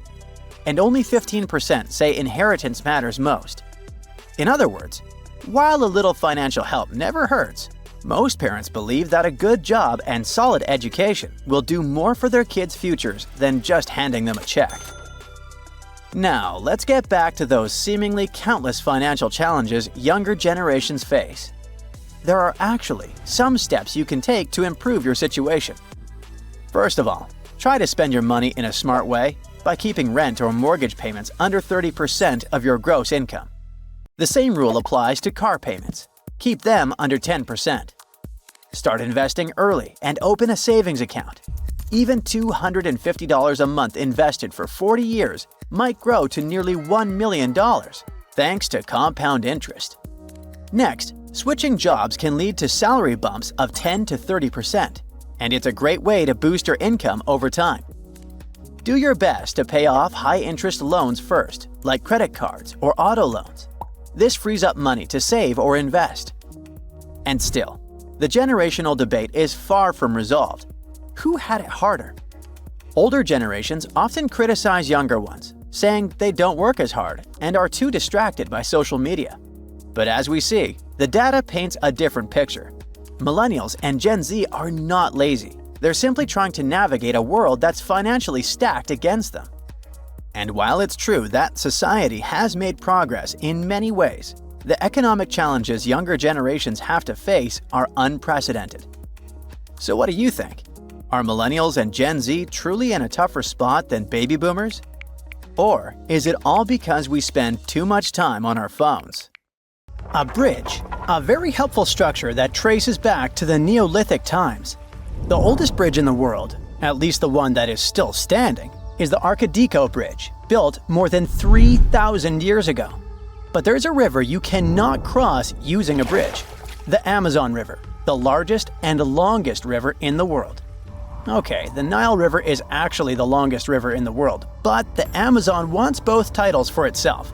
Speaker 2: And only 15% say inheritance matters most. In other words, while a little financial help never hurts, most parents believe that a good job and solid education will do more for their kids' futures than just handing them a check. Now, let's get back to those seemingly countless financial challenges younger generations face. There are actually some steps you can take to improve your situation. First of all, try to spend your money in a smart way by keeping rent or mortgage payments under 30% of your gross income. The same rule applies to car payments. Keep them under 10%. Start investing early and open a savings account. Even $250 a month invested for 40 years might grow to nearly $1 million, thanks to compound interest. Next, switching jobs can lead to salary bumps of 10 to 30%, and it's a great way to boost your income over time. Do your best to pay off high-interest loans first, like credit cards or auto loans. This frees up money to save or invest. And still, the generational debate is far from resolved. Who had it harder? Older generations often criticize younger ones, saying they don't work as hard and are too distracted by social media. But as we see, the data paints a different picture. Millennials and Gen Z are not lazy. They're simply trying to navigate a world that's financially stacked against them. And while it's true that society has made progress in many ways, the economic challenges younger generations have to face are unprecedented. So what do you think? Are millennials and Gen Z truly in a tougher spot than baby boomers? Or is it all because we spend too much time on our phones? A bridge, a very helpful structure that traces back to the Neolithic times. The oldest bridge in the world, at least the one that is still standing, is the Arcadico Bridge, built more than 3,000 years ago. But there's a river you cannot cross using a bridge: the Amazon River, the largest and longest river in the world. Okay, the Nile River is actually the longest river in the world, but the Amazon wants both titles for itself.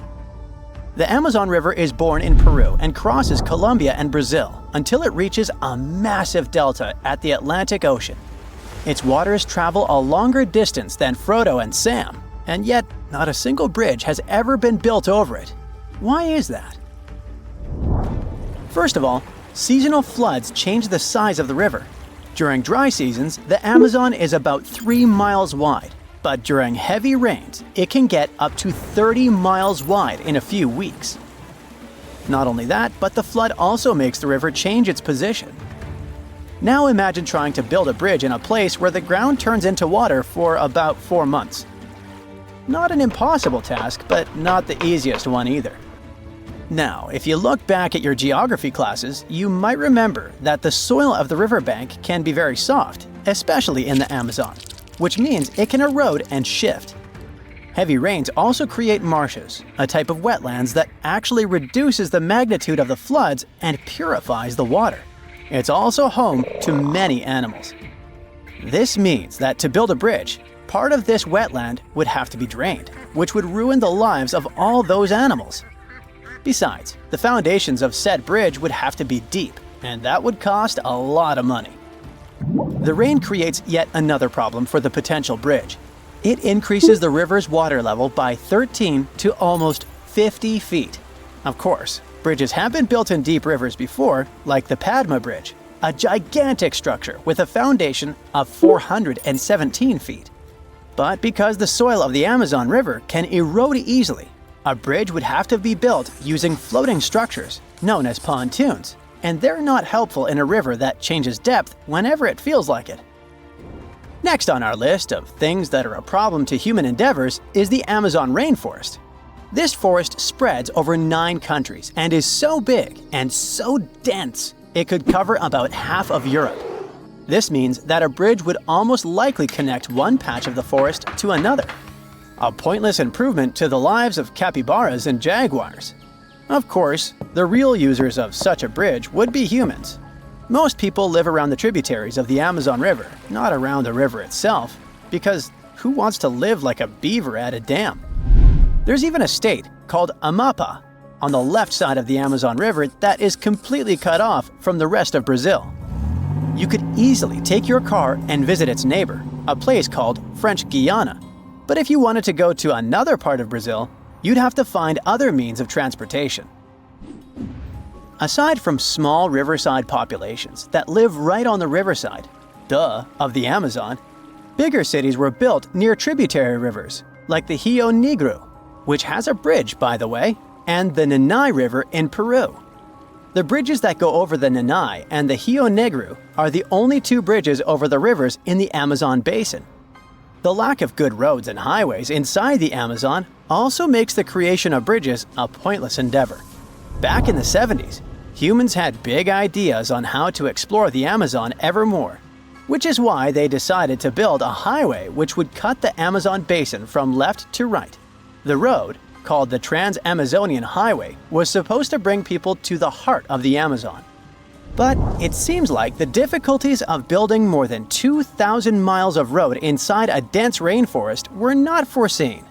Speaker 2: The Amazon River is born in Peru and crosses Colombia and Brazil until it reaches a massive delta at the Atlantic Ocean. Its waters travel a longer distance than Frodo and Sam, and yet not a single bridge has ever been built over it. Why is that? First of all, seasonal floods change the size of the river. During dry seasons, the Amazon is about 3 miles wide, but during heavy rains, it can get up to 30 miles wide in a few weeks. Not only that, but the flood also makes the river change its position. Now imagine trying to build a bridge in a place where the ground turns into water for about 4 months. Not an impossible task, but not the easiest one either. Now, if you look back at your geography classes, you might remember that the soil of the riverbank can be very soft, especially in the Amazon, which means it can erode and shift. Heavy rains also create marshes, a type of wetlands that actually reduces the magnitude of the floods and purifies the water. It's also home to many animals. This means that to build a bridge, part of this wetland would have to be drained, which would ruin the lives of all those animals. Besides, the foundations of said bridge would have to be deep, and that would cost a lot of money. The rain creates yet another problem for the potential bridge. It increases the river's water level by 13 to almost 50 feet. Of course, bridges have been built in deep rivers before, like the Padma Bridge, a gigantic structure with a foundation of 417 feet. But because the soil of the Amazon River can erode easily, a bridge would have to be built using floating structures, known as pontoons, and they're not helpful in a river that changes depth whenever it feels like it. Next on our list of things that are a problem to human endeavors is the Amazon rainforest. This forest spreads over 9 countries and is so big and so dense it could cover about half of Europe. This means that a bridge would almost likely connect one patch of the forest to another. A pointless improvement to the lives of capybaras and jaguars. Of course, the real users of such a bridge would be humans. Most people live around the tributaries of the Amazon River, not around the river itself, because who wants to live like a beaver at a dam? There's even a state called Amapá on the left side of the Amazon River that is completely cut off from the rest of Brazil. You could easily take your car and visit its neighbor, a place called French Guiana. But if you wanted to go to another part of Brazil, you'd have to find other means of transportation. Aside from small riverside populations that live right on the riverside, of the Amazon, bigger cities were built near tributary rivers, like the Rio Negro, which has a bridge, by the way, and the Nanay River in Peru. The bridges that go over the Nanay and the Rio Negro are the only 2 bridges over the rivers in the Amazon basin. The lack of good roads and highways inside the Amazon also makes the creation of bridges a pointless endeavor. Back in the 70s, humans had big ideas on how to explore the Amazon ever more, which is why they decided to build a highway which would cut the Amazon basin from left to right. The road, called the Trans-Amazonian Highway, was supposed to bring people to the heart of the Amazon. But it seems like the difficulties of building more than 2,000 miles of road inside a dense rainforest were not foreseen.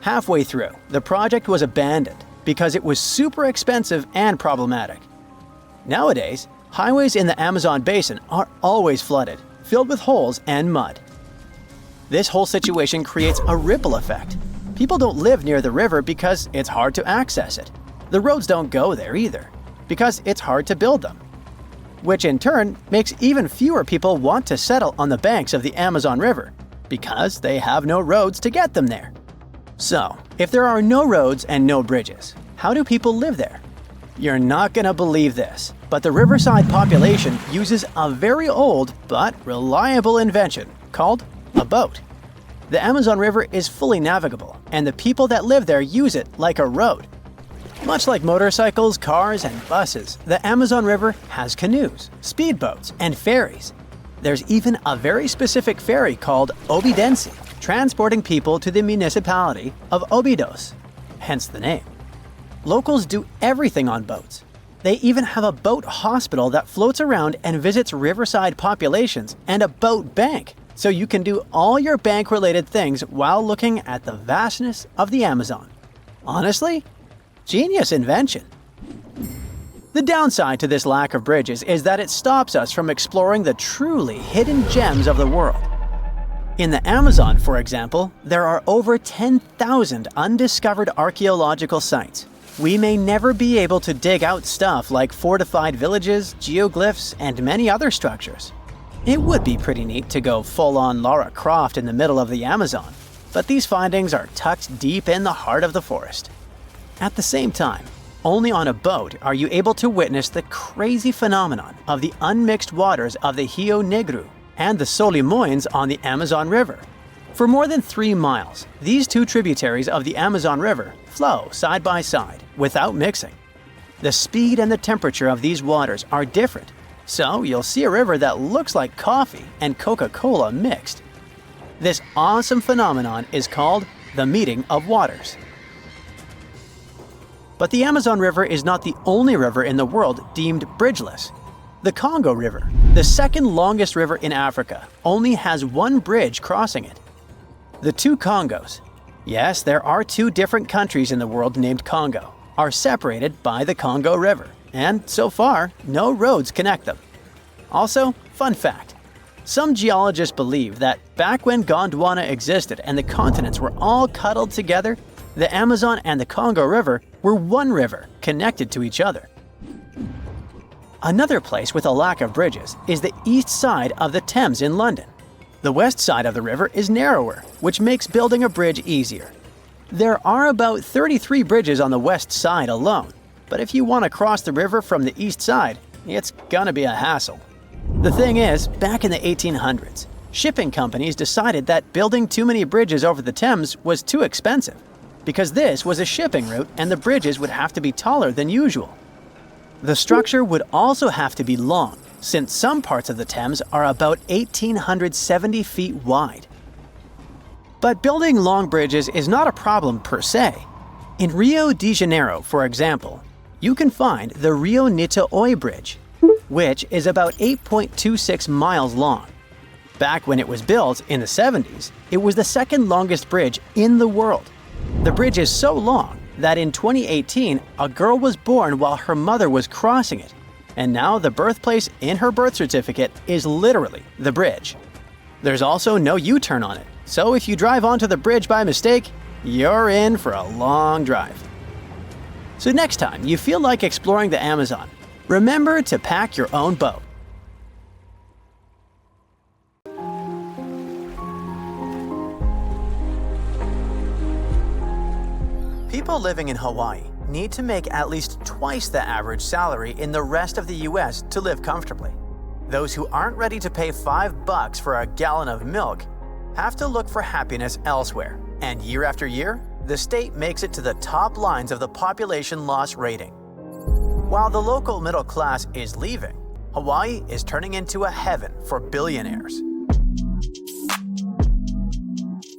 Speaker 2: Halfway through, the project was abandoned because it was super expensive and problematic. Nowadays, highways in the Amazon basin are always flooded, filled with holes and mud. This whole situation creates a ripple effect. People don't live near the river because it's hard to access it. The roads don't go there either, because it's hard to build them. Which in turn makes even fewer people want to settle on the banks of the Amazon River, because they have no roads to get them there. So, if there are no roads and no bridges, how do people live there? You're not gonna believe this, but the riverside population uses a very old but reliable invention called a boat. The Amazon River is fully navigable, and the people that live there use it like a road. Much like motorcycles, cars, and buses, the Amazon River has canoes, speedboats, and ferries. There's even a very specific ferry called Obidense, transporting people to the municipality of Óbidos, hence the name. Locals do everything on boats. They even have a boat hospital that floats around and visits riverside populations and a boat bank, so you can do all your bank-related things while looking at the vastness of the Amazon. Honestly, genius invention. The downside to this lack of bridges is that it stops us from exploring the truly hidden gems of the world. In the Amazon, for example, there are over 10,000 undiscovered archaeological sites. We may never be able to dig out stuff like fortified villages, geoglyphs, and many other structures. It would be pretty neat to go full-on Lara Croft in the middle of the Amazon, but these findings are tucked deep in the heart of the forest. At the same time, only on a boat are you able to witness the crazy phenomenon of the unmixed waters of the Rio Negro and the Solimões on the Amazon River. For more than 3 miles, these two tributaries of the Amazon River flow side by side without mixing. The speed and the temperature of these waters are different, so you'll see a river that looks like coffee and Coca-Cola mixed. This awesome phenomenon is called the meeting of waters. But the Amazon River is not the only river in the world deemed bridgeless. The Congo River, the second longest river in Africa, only has one bridge crossing it. The two Congos, yes, there are two different countries in the world named Congo, are separated by the Congo River, and so far, no roads connect them. Also, fun fact, some geologists believe that back when Gondwana existed and the continents were all cuddled together, the Amazon and the Congo River were one river connected to each other. Another place with a lack of bridges is the east side of the Thames in London. The west side of the river is narrower, which makes building a bridge easier. There are about 33 bridges on the west side alone, but if you want to cross the river from the east side, it's gonna be a hassle. The thing is, back in the 1800s, shipping companies decided that building too many bridges over the Thames was too expensive, because this was a shipping route and the bridges would have to be taller than usual. The structure would also have to be long, since some parts of the Thames are about 1,870 feet wide. But building long bridges is not a problem per se. In Rio de Janeiro, for example, you can find the Rio Niterói Bridge, which is about 8.26 miles long. Back when it was built in the 70s, it was the second longest bridge in the world. The bridge is so long that in 2018, a girl was born while her mother was crossing it, and now the birthplace in her birth certificate is literally the bridge. There's also no U-turn on it, so if you drive onto the bridge by mistake, you're in for a long drive. So next time you feel like exploring the Amazon, remember to pack your own boat. People living in Hawaii need to make at least twice the average salary in the rest of the US to live comfortably. Those who aren't ready to pay $5 for a gallon of milk have to look for happiness elsewhere. And year after year, the state makes it to the top lines of the population loss rating. While the local middle class is leaving, Hawaii is turning into a heaven for billionaires.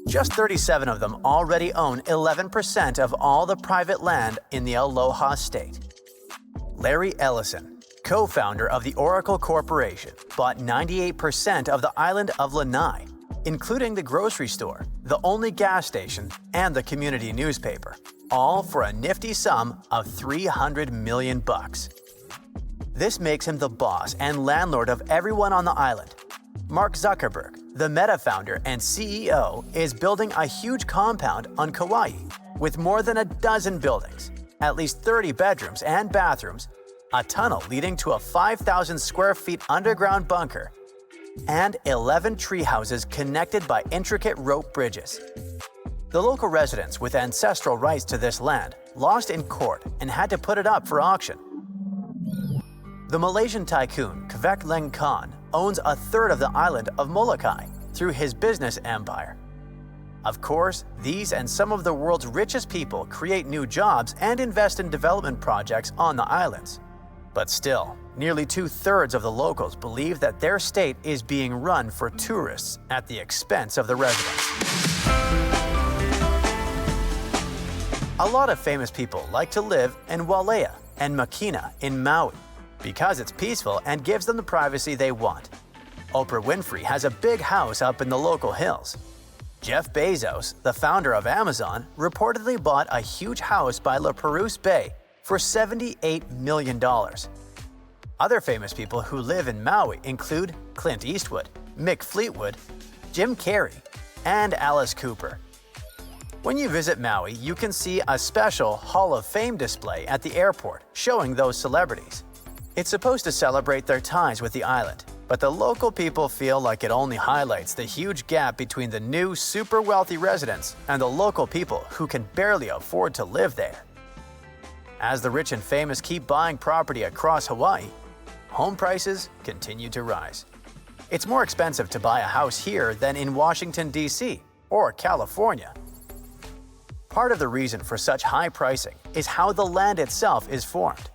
Speaker 2: Just 37 of them already own 11% of all the private land in the Aloha State. Larry Ellison, co-founder of the Oracle Corporation, bought 98% of the island of Lanai, including the grocery store, the only gas station, and the community newspaper, all for a nifty sum of $300 million. This makes him the boss and landlord of everyone on the island. Mark Zuckerberg, the Meta founder and CEO, is building a huge compound on Kauai with more than a dozen buildings, at least 30 bedrooms and bathrooms, a tunnel leading to a 5,000 square feet underground bunker, and 11 tree houses connected by intricate rope bridges. The local residents with ancestral rights to this land lost in court and had to put it up for auction. The Malaysian tycoon Kvek Leng Khan owns a third of the island of Molokai through his business empire. Of course, these and some of the world's richest people create new jobs and invest in development projects on the islands. But still, nearly 2/3 of the locals believe that their state is being run for tourists at the expense of the residents. A lot of famous people like to live in Wailea and Makina in Maui because it's peaceful and gives them the privacy they want. Oprah Winfrey has a big house up in the local hills. Jeff Bezos, the founder of Amazon, reportedly bought a huge house by La Perouse Bay for $78 million. Other famous people who live in Maui include Clint Eastwood, Mick Fleetwood, Jim Carrey, and Alice Cooper. When you visit Maui, you can see a special Hall of Fame display at the airport showing those celebrities. It's supposed to celebrate their ties with the island, but the local people feel like it only highlights the huge gap between the new super wealthy residents and the local people who can barely afford to live there. As the rich and famous keep buying property across Hawaii, home prices continue to rise. It's more expensive to buy a house here than in Washington, D.C., or California. Part of the reason for such high pricing is how the land itself is formed.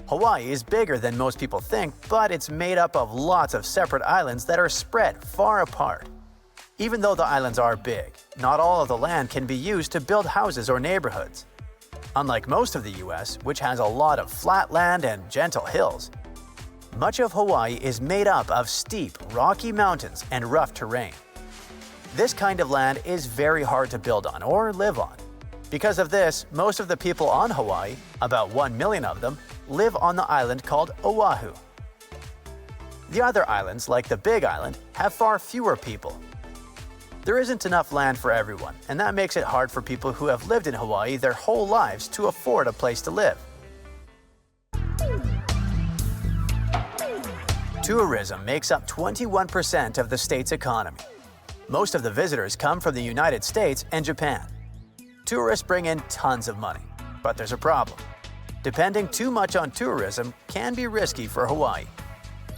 Speaker 2: Hawaii is bigger than most people think, but it's made up of lots of separate islands that are spread far apart. Even though the islands are big, not all of the land can be used to build houses or neighborhoods. Unlike most of the US, which has a lot of flat land and gentle hills, much of Hawaii is made up of steep, rocky mountains and rough terrain. This kind of land is very hard to build on or live on. Because of this, most of the people on Hawaii, about 1 million of them, live on the island called Oahu. The other islands, like the Big Island, have far fewer people. There isn't enough land for everyone, and that makes it hard for people who have lived in Hawaii their whole lives to afford a place to live. Tourism makes up 21% of the state's economy. Most of the visitors come from the United States and Japan. Tourists bring in tons of money, but there's a problem. Depending too much on tourism can be risky for Hawaii.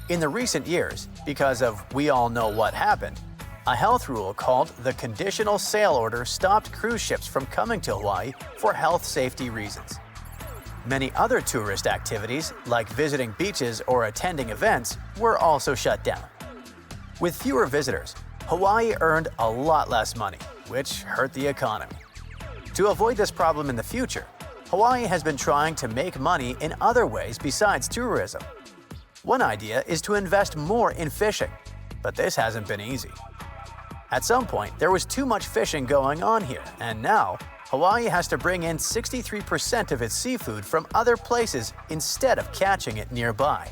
Speaker 2: In the recent years, because of we all know what happened, a health rule called the Conditional Sail Order stopped cruise ships from coming to Hawaii for health safety reasons. Many other tourist activities, like visiting beaches or attending events, were also shut down. With fewer visitors, Hawaii earned a lot less money, which hurt the economy. To avoid this problem in the future, Hawaii has been trying to make money in other ways besides tourism. One idea is to invest more in fishing, but this hasn't been easy. At some point, there was too much fishing going on here, and now Hawaii has to bring in 63% of its seafood from other places instead of catching it nearby.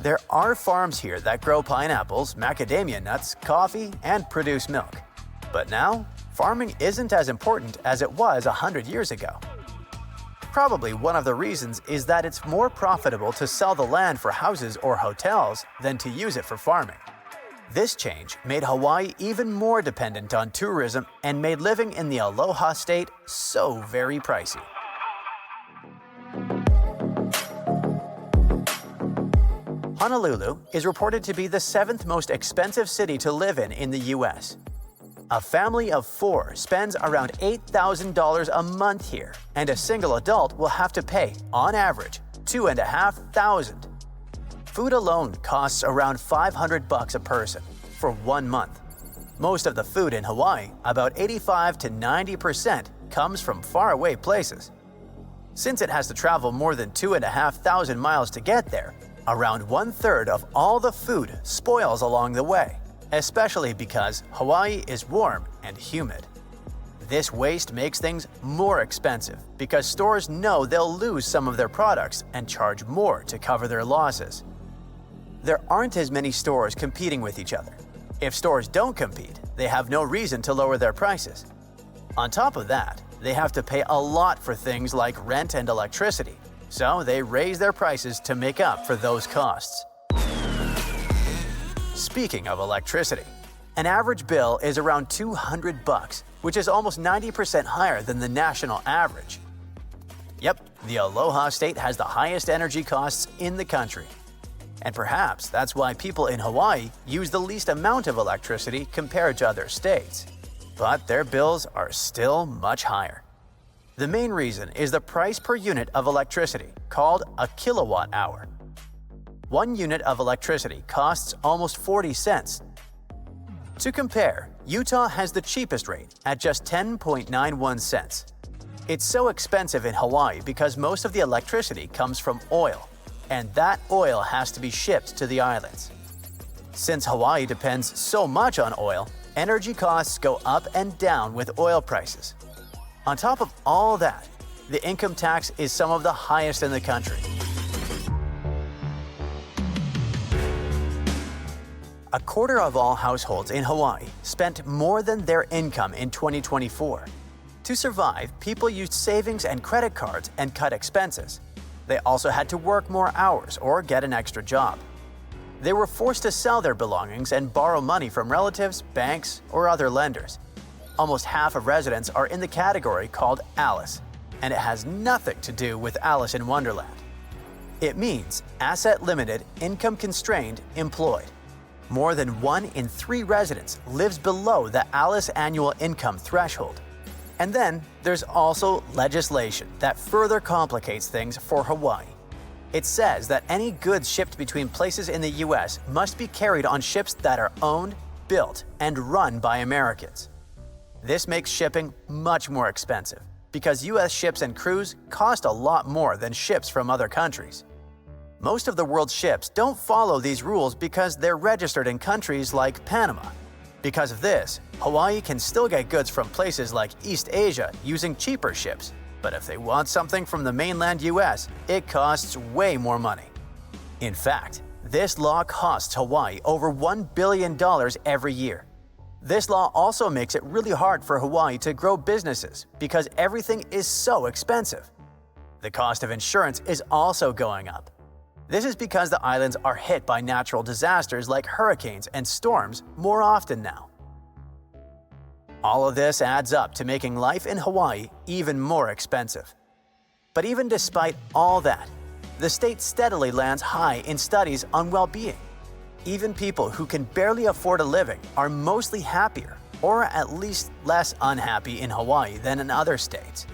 Speaker 2: There are farms here that grow pineapples, macadamia nuts, coffee, and produce milk. But now, farming isn't as important as it was 100 years ago. Probably one of the reasons is that it's more profitable to sell the land for houses or hotels than to use it for farming. This change made Hawaii even more dependent on tourism and made living in the Aloha State so very pricey. Honolulu is reported to be the 7th most expensive city to live in the US. A family of 4 spends around $8,000 a month here, and a single adult will have to pay, on average, $2,500. Food alone costs around $500 a person for 1 month. Most of the food in Hawaii, about 85 to 90%, comes from faraway places. Since it has to travel more than 2,500 miles to get there, around 1/3 of all the food spoils along the way, especially because Hawaii is warm and humid. This waste makes things more expensive because stores know they'll lose some of their products and charge more to cover their losses. There aren't as many stores competing with each other. If stores don't compete, they have no reason to lower their prices. On top of that, they have to pay a lot for things like rent and electricity, so they raise their prices to make up for those costs. Speaking of electricity, an average bill is around $200, which is almost 90% higher than the national average. Yep, the Aloha State has the highest energy costs in the country. And perhaps that's why people in Hawaii use the least amount of electricity compared to other states. But their bills are still much higher. The main reason is the price per unit of electricity, called a kilowatt hour. 1 unit of electricity costs almost 40 cents. To compare, Utah has the cheapest rate at just 10.91 cents. It's so expensive in Hawaii because most of the electricity comes from oil, and that oil has to be shipped to the islands. Since Hawaii depends so much on oil, energy costs go up and down with oil prices. On top of all that, the income tax is some of the highest in the country. A quarter of all households in Hawaii spent more than their income in 2024. To survive, people used savings and credit cards and cut expenses. They also had to work more hours or get an extra job. They were forced to sell their belongings and borrow money from relatives, banks, or other lenders. Almost half of residents are in the category called ALICE, and it has nothing to do with Alice in Wonderland. It means asset limited, income constrained, employed. More than 1 in 3 residents lives below the ALICE annual income threshold. And then there's also legislation that further complicates things for Hawaii. It says that any goods shipped between places in the US must be carried on ships that are owned, built, and run by Americans. This makes shipping much more expensive because US ships and crews cost a lot more than ships from other countries. Most of the world's ships don't follow these rules because they're registered in countries like Panama. Because of this, Hawaii can still get goods from places like East Asia using cheaper ships. But if they want something from the mainland US, it costs way more money. In fact, this law costs Hawaii over $1 billion every year. This law also makes it really hard for Hawaii to grow businesses because everything is so expensive. The cost of insurance is also going up. This is because the islands are hit by natural disasters like hurricanes and storms more often now. All of this adds up to making life in Hawaii even more expensive. But even despite all that, the state steadily lands high in studies on well-being. Even people who can barely afford a living are mostly happier, or at least less unhappy in Hawaii than in other states.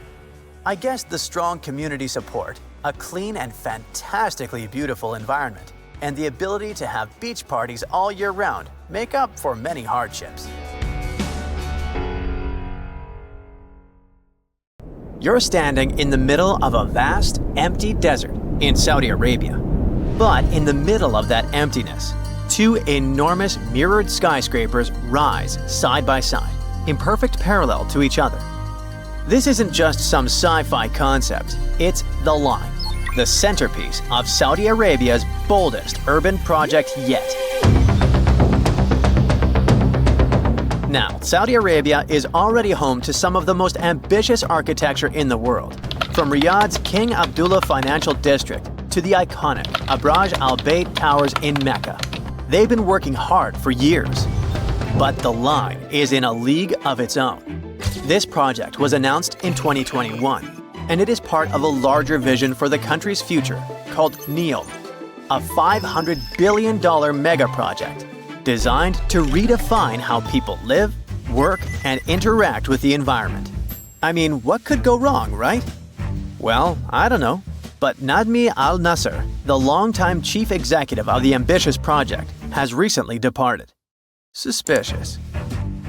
Speaker 2: I guess the strong community support, a clean and fantastically beautiful environment, and the ability to have beach parties all year round make up for many hardships. You're standing in the middle of a vast, empty desert in Saudi Arabia. But in the middle of that emptiness, 2 enormous mirrored skyscrapers rise side by side, in perfect parallel to each other. This isn't just some sci-fi concept, it's the Line, the centerpiece of Saudi Arabia's boldest urban project yet. Now, Saudi Arabia is already home to some of the most ambitious architecture in the world, from Riyadh's King Abdullah Financial District to the iconic Abraj Al Bayt Towers in Mecca. They've been working hard for years. But the Line is in a league of its own. This project was announced in 2021, and it is part of a larger vision for the country's future called NEOM, a $500 billion mega project designed to redefine how people live, work, and interact with the environment. I mean, what could go wrong, right? Well, I don't know. But Nadmi Al Nasser, the longtime chief executive of the ambitious project, has recently departed. Suspicious.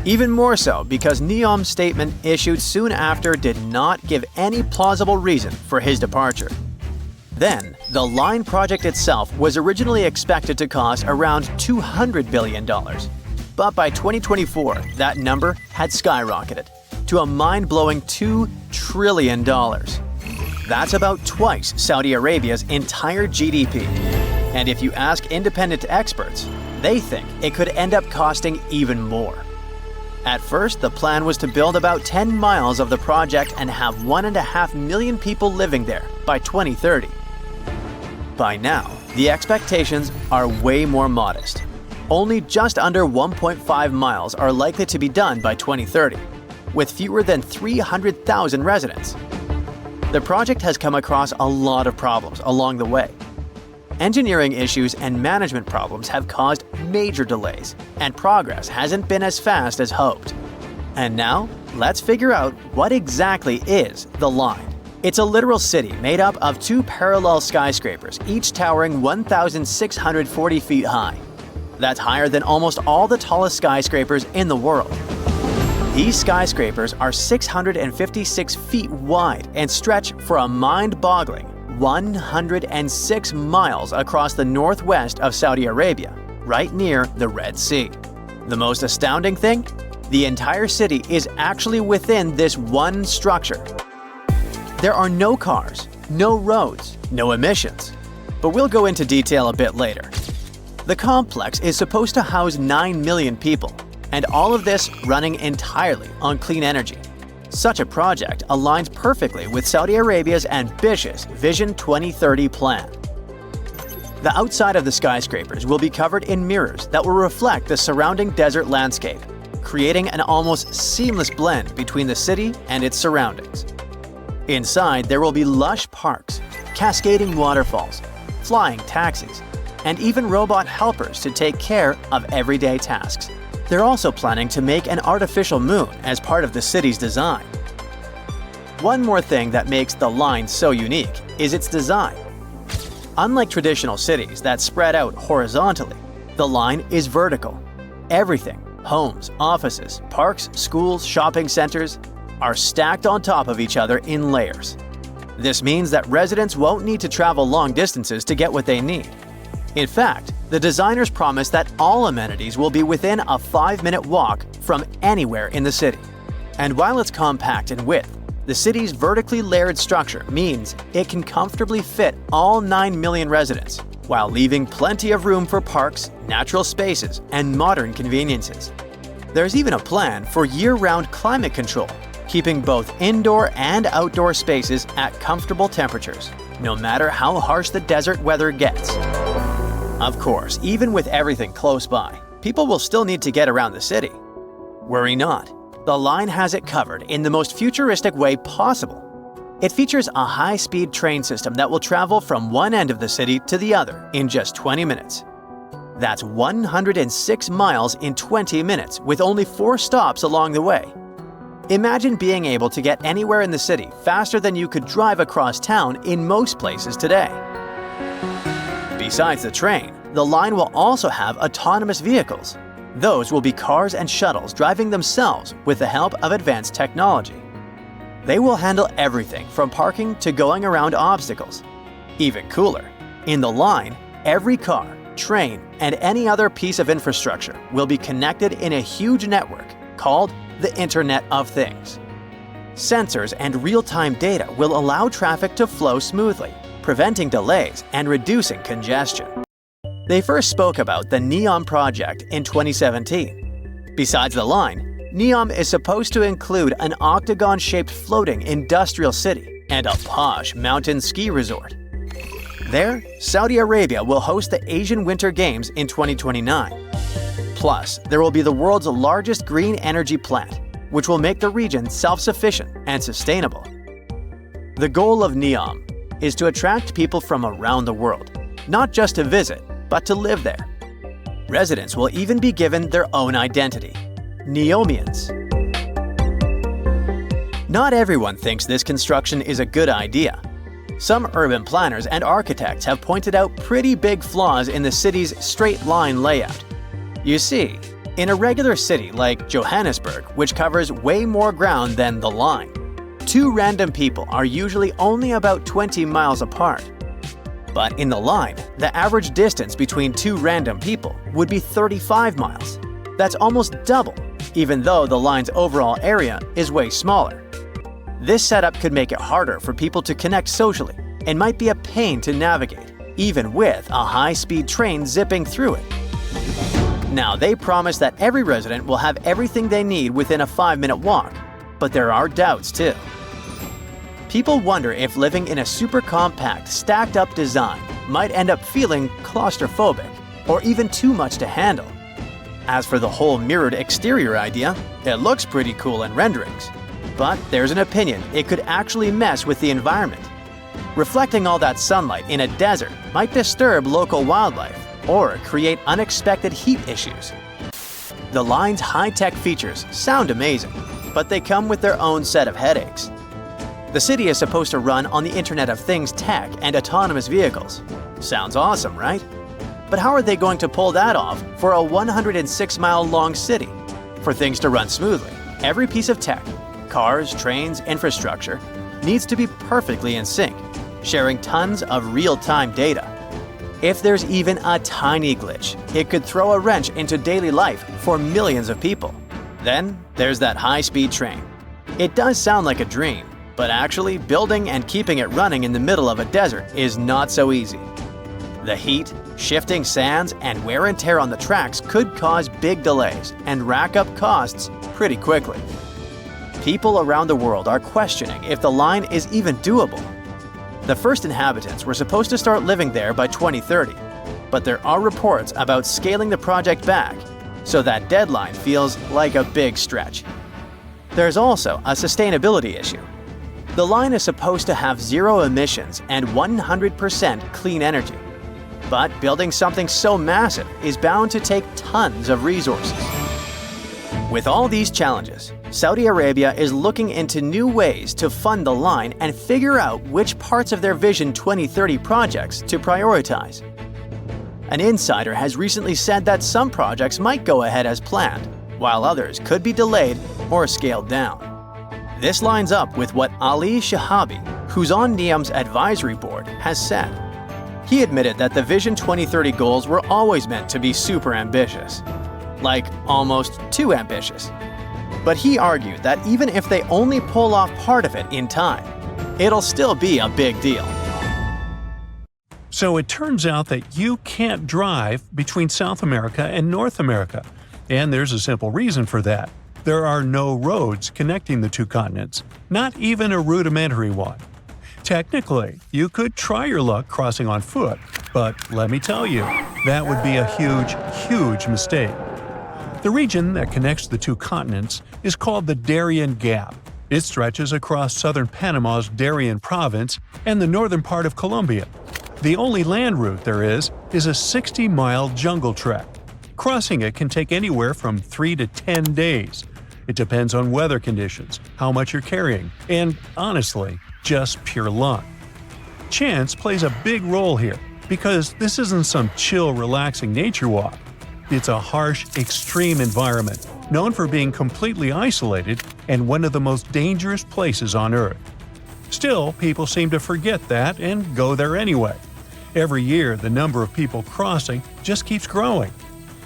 Speaker 2: Even more so because NEOM's statement issued soon after did not give any plausible reason for his departure. Then, the Line project itself was originally expected to cost around $200 billion. But by 2024, that number had skyrocketed to a mind-blowing $2 trillion. That's about twice Saudi Arabia's entire GDP. And if you ask independent experts, they think it could end up costing even more. At first, the plan was to build about 10 miles of the project and have 1.5 million people living there by 2030. By now, the expectations are way more modest. Only just under 1.5 miles are likely to be done by 2030, with fewer than 300,000 residents. The project has come across a lot of problems along the way. Engineering issues and management problems have caused major delays, and progress hasn't been as fast as hoped. And now, let's figure out what exactly is the Line. It's a literal city made up of 2 parallel skyscrapers, each towering 1,640 feet high. That's higher than almost all the tallest skyscrapers in the world. These skyscrapers are 656 feet wide and stretch for a mind-boggling 106 miles across the northwest of Saudi Arabia, right near the Red Sea. The most astounding thing? The entire city is actually within this one structure. There are no cars, no roads, no emissions. But we'll go into detail a bit later. The complex is supposed to house 9 million people, and all of this running entirely on clean energy. Such a project aligns perfectly with Saudi Arabia's ambitious Vision 2030 plan. The outside of the skyscrapers will be covered in mirrors that will reflect the surrounding desert landscape, creating an almost seamless blend between the city and its surroundings. Inside, there will be lush parks, cascading waterfalls, flying taxis, and even robot helpers to take care of everyday tasks. They're also planning to make an artificial moon as part of the city's design. One more thing that makes the line so unique is its design. Unlike traditional cities that spread out horizontally, the line is vertical. Everything, homes, offices, parks, schools, shopping centers, are stacked on top of each other in layers. This means that residents won't need to travel long distances to get what they need. In fact, the designers promise that all amenities will be within a 5-minute walk from anywhere in the city. And while it's compact in width, the city's vertically layered structure means it can comfortably fit all 9 million residents, while leaving plenty of room for parks, natural spaces, and modern conveniences. There's even a plan for year-round climate control, keeping both indoor and outdoor spaces at comfortable temperatures, no matter how harsh the desert weather gets. Of course, even with everything close by, people will still need to get around the city. Worry not. The line has it covered in the most futuristic way possible. It features a high-speed train system that will travel from one end of the city to the other in just 20 minutes. That's 106 miles in 20 minutes with only 4 stops along the way. Imagine being able to get anywhere in the city faster than you could drive across town in most places today. Besides the train, the line will also have autonomous vehicles. Those will be cars and shuttles driving themselves with the help of advanced technology. They will handle everything from parking to going around obstacles. Even cooler, in the line, every car, train, and any other piece of infrastructure will be connected in a huge network called the Internet of Things. Sensors and real-time data will allow traffic to flow smoothly, preventing delays and reducing congestion. They first spoke about the NEOM project in 2017. Besides the line, NEOM is supposed to include an octagon-shaped floating industrial city and a posh mountain ski resort. There, Saudi Arabia will host the Asian Winter Games in 2029. Plus, there will be the world's largest green energy plant, which will make the region self-sufficient and sustainable. The goal of NEOM is to attract people from around the world, not just to visit, but to live there. Residents will even be given their own identity, Neomians. Not everyone thinks this construction is a good idea. Some urban planners and architects have pointed out pretty big flaws in the city's straight-line layout. You see, in a regular city like Johannesburg, which covers way more ground than the line, 2 random people are usually only about 20 miles apart. But in the line, the average distance between 2 random people would be 35 miles. That's almost double, even though the line's overall area is way smaller. This setup could make it harder for people to connect socially and might be a pain to navigate, even with a high-speed train zipping through it. Now, they promise that every resident will have everything they need within a 5-minute walk, but there are doubts too. People wonder if living in a super compact, stacked-up design might end up feeling claustrophobic or even too much to handle. As for the whole mirrored exterior idea, it looks pretty cool in renderings. But there's an opinion it could actually mess with the environment. Reflecting all that sunlight in a desert might disturb local wildlife or create unexpected heat issues. The line's high-tech features sound amazing, but they come with their own set of headaches. The city is supposed to run on the Internet of Things tech and autonomous vehicles. Sounds awesome, right? But how are they going to pull that off for a 106-mile-long city? For things to run smoothly, every piece of tech, cars, trains, infrastructure, needs to be perfectly in sync, sharing tons of real-time data. If there's even a tiny glitch, it could throw a wrench into daily life for millions of people. Then there's that high-speed train. It does sound like a dream, but actually building and keeping it running in the middle of a desert is not so easy. The heat, shifting sands, and wear and tear on the tracks could cause big delays and rack up costs pretty quickly. People around the world are questioning if the line is even doable. The first inhabitants were supposed to start living there by 2030, but there are reports about scaling the project back, so that deadline feels like a big stretch. There's also a sustainability issue. The line is supposed to have 0 emissions and 100% clean energy. But building something so massive is bound to take tons of resources. With all these challenges, Saudi Arabia is looking into new ways to fund the line and figure out which parts of their Vision 2030 projects to prioritize. An insider has recently said that some projects might go ahead as planned, while others could be delayed or scaled down. This lines up with what Ali Shahabi, who's on NEOM's advisory board, has said. He admitted that the Vision 2030 goals were always meant to be super ambitious, like almost too ambitious. But he argued that even if they only pull off part of it in time, it'll still be a big deal.
Speaker 1: So it turns out that you can't drive between South America and North America, and there's a simple reason for that. There are no roads connecting the two continents, not even a rudimentary one. Technically, you could try your luck crossing on foot, but let me tell you, that would be a huge mistake. The region that connects the two continents is called the Darién Gap. It stretches across southern Panama's Darién province and the northern part of Colombia. The only land route there is a 60-mile jungle trek. Crossing it can take anywhere from 3 to 10 days. It depends on weather conditions, how much you're carrying, and honestly, just pure luck. Chance plays a big role here, because this isn't some chill, relaxing nature walk. It's a harsh, extreme environment, known for being completely isolated and one of the most dangerous places on Earth. Still, people seem to forget that and go there anyway. Every year, the number of people crossing just keeps growing.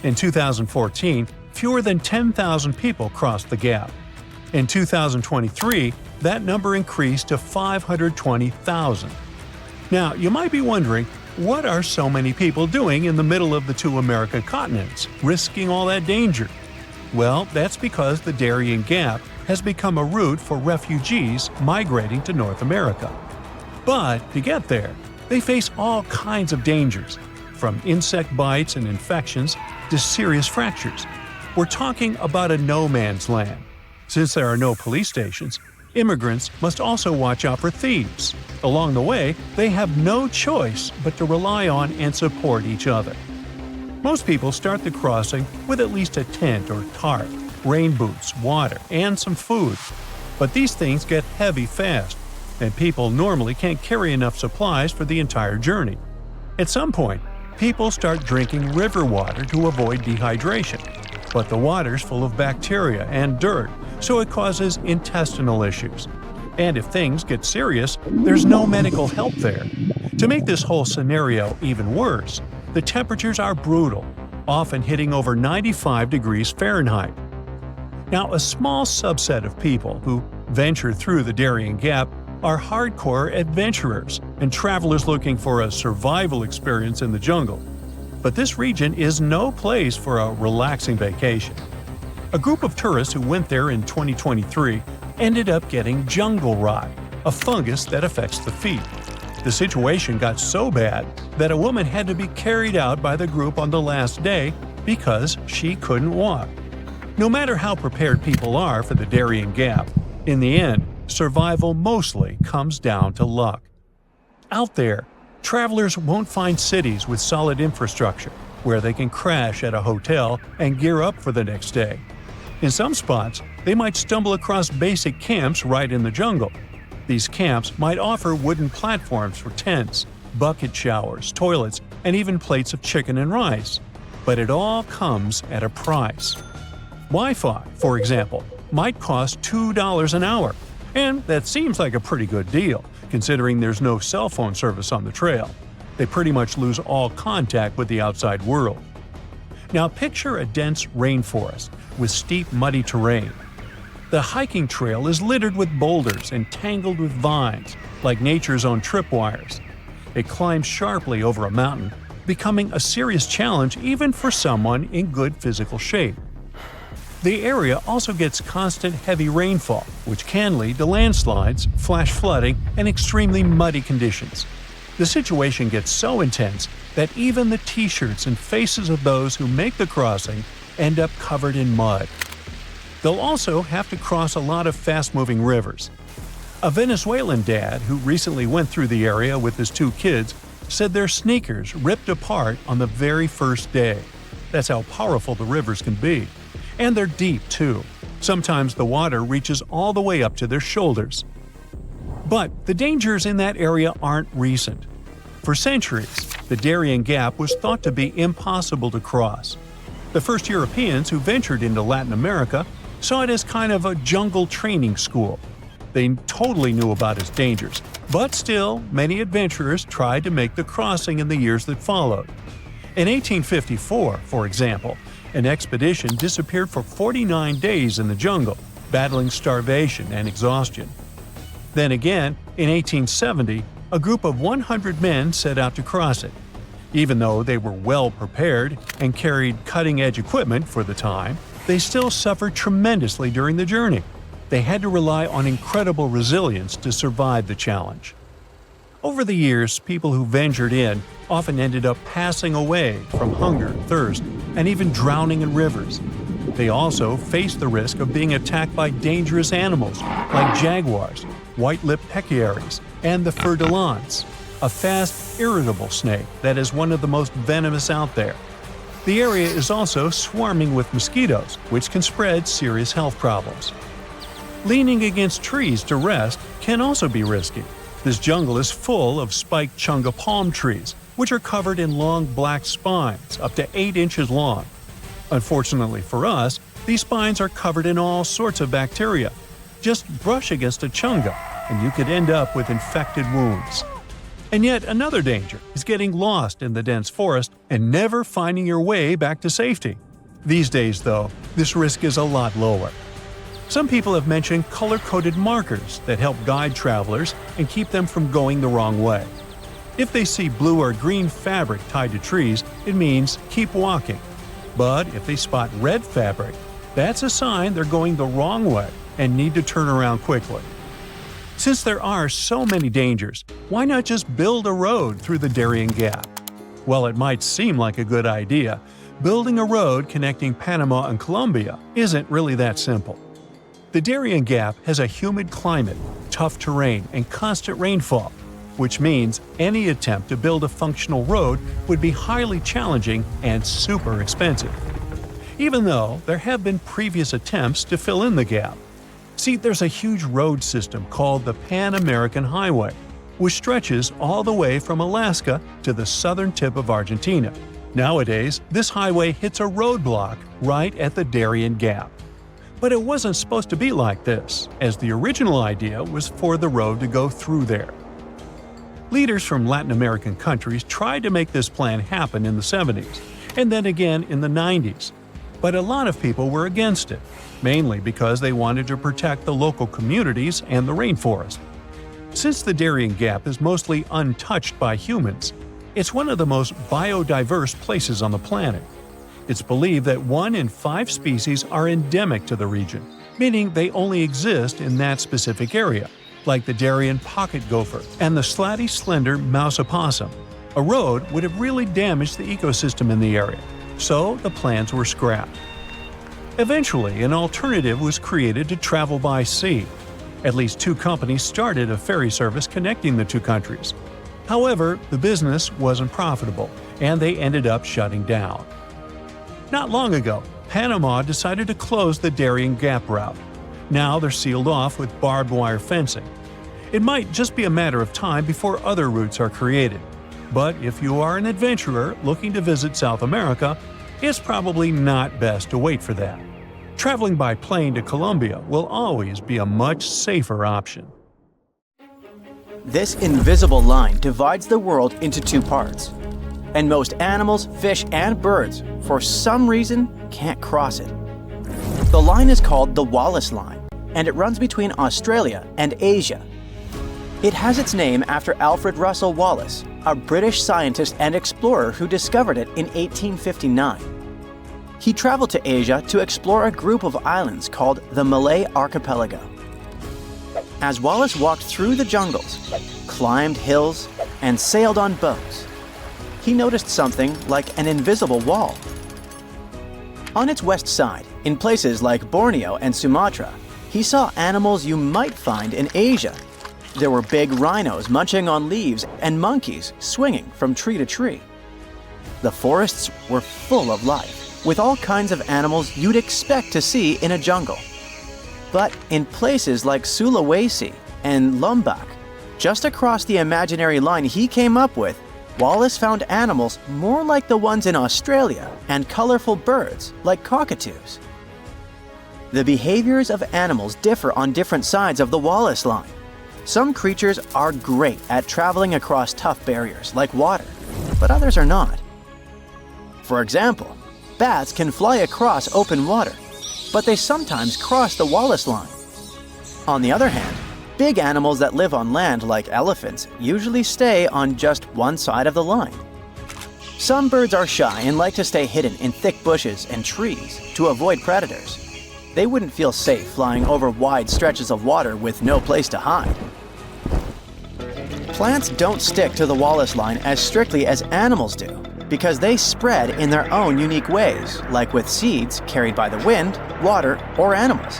Speaker 1: In 2014, fewer than 10,000 people crossed the gap. In 2023, that number increased to 520,000. Now, you might be wondering, what are so many people doing in the middle of the two American continents, risking all that danger? Well, that's because the Darién Gap has become a route for refugees migrating to North America. But to get there, they face all kinds of dangers, from insect bites and infections to serious fractures. We're talking about a no-man's land. Since there are no police stations, immigrants must also watch out for thieves. Along the way, they have no choice but to rely on and support each other. Most people start the crossing with at least a tent or tarp, rain boots, water, and some food. But these things get heavy fast, and people normally can't carry enough supplies for the entire journey. At some point, people start drinking river water to avoid dehydration. But the water's full of bacteria and dirt, so it causes intestinal issues. And if things get serious, there's no medical help there. To make this whole scenario even worse, the temperatures are brutal, often hitting over 95 degrees Fahrenheit. Now, a small subset of people who venture through the Darién Gap are hardcore adventurers and travelers looking for a survival experience in the jungle. But this region is no place for a relaxing vacation. A group of tourists who went there in 2023 ended up getting jungle rot, a fungus that affects the feet. The situation got so bad that a woman had to be carried out by the group on the last day because she couldn't walk. No matter how prepared people are for the Darién Gap, in the end, survival mostly comes down to luck. Out there, travelers won't find cities with solid infrastructure where they can crash at a hotel and gear up for the next day. In some spots, they might stumble across basic camps right in the jungle. These camps might offer wooden platforms for tents, bucket showers, toilets, and even plates of chicken and rice. But it all comes at a price. Wi-Fi, for example, might cost $2 an hour, and that seems like a pretty good deal, considering there's no cell phone service on the trail. They pretty much lose all contact with the outside world. Now picture a dense rainforest with steep, muddy terrain. The hiking trail is littered with boulders and tangled with vines, like nature's own tripwires. It climbs sharply over a mountain, becoming a serious challenge even for someone in good physical shape. The area also gets constant heavy rainfall, which can lead to landslides, flash flooding, and extremely muddy conditions. The situation gets so intense that even the t-shirts and faces of those who make the crossing end up covered in mud. They'll also have to cross a lot of fast-moving rivers. A Venezuelan dad who recently went through the area with his 2 kids said their sneakers ripped apart on the very first day. That's how powerful the rivers can be. And they're deep, too. Sometimes the water reaches all the way up to their shoulders. But the dangers in that area aren't recent. For centuries, the Darién Gap was thought to be impossible to cross. The first Europeans who ventured into Latin America saw it as kind of a jungle training school. They totally knew about its dangers, but still, many adventurers tried to make the crossing in the years that followed. In 1854, for example, an expedition disappeared for 49 days in the jungle, battling starvation and exhaustion. Then again, in 1870, a group of 100 men set out to cross it. Even though they were well prepared and carried cutting-edge equipment for the time, they still suffered tremendously during the journey. They had to rely on incredible resilience to survive the challenge. Over the years, people who ventured in often ended up passing away from hunger, thirst, and even drowning in rivers. They also faced the risk of being attacked by dangerous animals like jaguars, white-lipped pecaries, and the fer-de-lance, a fast, irritable snake that is one of the most venomous out there. The area is also swarming with mosquitoes, which can spread serious health problems. Leaning against trees to rest can also be risky. This jungle is full of spiked chunga palm trees, which are covered in long black spines up to 8 inches long. Unfortunately for us, these spines are covered in all sorts of bacteria. Just brush against a chunga, and you could end up with infected wounds. And yet another danger is getting lost in the dense forest and never finding your way back to safety. These days, though, this risk is a lot lower. Some people have mentioned color-coded markers that help guide travelers and keep them from going the wrong way. If they see blue or green fabric tied to trees, it means keep walking. But if they spot red fabric, that's a sign they're going the wrong way and need to turn around quickly. Since there are so many dangers, why not just build a road through the Darién Gap? While it might seem like a good idea, building a road connecting Panama and Colombia isn't really that simple. The Darién Gap has a humid climate, tough terrain, and constant rainfall, which means any attempt to build a functional road would be highly challenging and super expensive. Even though there have been previous attempts to fill in the gap. See, there's a huge road system called the Pan-American Highway, which stretches all the way from Alaska to the southern tip of Argentina. Nowadays, this highway hits a roadblock right at the Darién Gap. But it wasn't supposed to be like this, as the original idea was for the road to go through there. Leaders from Latin American countries tried to make this plan happen in the 70s, and then again in the 90s. But a lot of people were against it, mainly because they wanted to protect the local communities and the rainforest. Since the Darién Gap is mostly untouched by humans, it's one of the most biodiverse places on the planet. It's believed that 1 in 5 species are endemic to the region, meaning they only exist in that specific area, like the Darien pocket gopher and the slatty slender mouse opossum. A road would have really damaged the ecosystem in the area, so the plans were scrapped. Eventually, an alternative was created to travel by sea. At least 2 companies started a ferry service connecting the 2 countries. However, the business wasn't profitable, and they ended up shutting down. Not long ago, Panama decided to close the Darién Gap route. Now they're sealed off with barbed wire fencing. It might just be a matter of time before other routes are created. But if you are an adventurer looking to visit South America, it's probably not best to wait for that. Traveling by plane to Colombia will always be a much safer option.
Speaker 2: This invisible line divides the world into 2 parts. And most animals, fish, and birds, for some reason, can't cross it. The line is called the Wallace Line, and it runs between Australia and Asia. It has its name after Alfred Russel Wallace, a British scientist and explorer who discovered it in 1859. He traveled to Asia to explore a group of islands called the Malay Archipelago. As Wallace walked through the jungles, climbed hills, and sailed on boats, he noticed something like an invisible wall. On its west side, in places like Borneo and Sumatra, he saw animals you might find in Asia. There were big rhinos munching on leaves and monkeys swinging from tree to tree. The forests were full of life, with all kinds of animals you'd expect to see in a jungle. But in places like Sulawesi and Lombok, just across the imaginary line he came up with, Wallace found animals more like the ones in Australia and colorful birds like cockatoos. The behaviors of animals differ on different sides of the Wallace Line. Some creatures are great at traveling across tough barriers like water, but others are not. For example, bats can fly across open water, but they sometimes cross the Wallace Line. On the other hand, big animals that live on land like elephants usually stay on just one side of the line. Some birds are shy and like to stay hidden in thick bushes and trees to avoid predators. They wouldn't feel safe flying over wide stretches of water with no place to hide. Plants don't stick to the Wallace Line as strictly as animals do, because they spread in their own unique ways, like with seeds carried by the wind, water, or animals.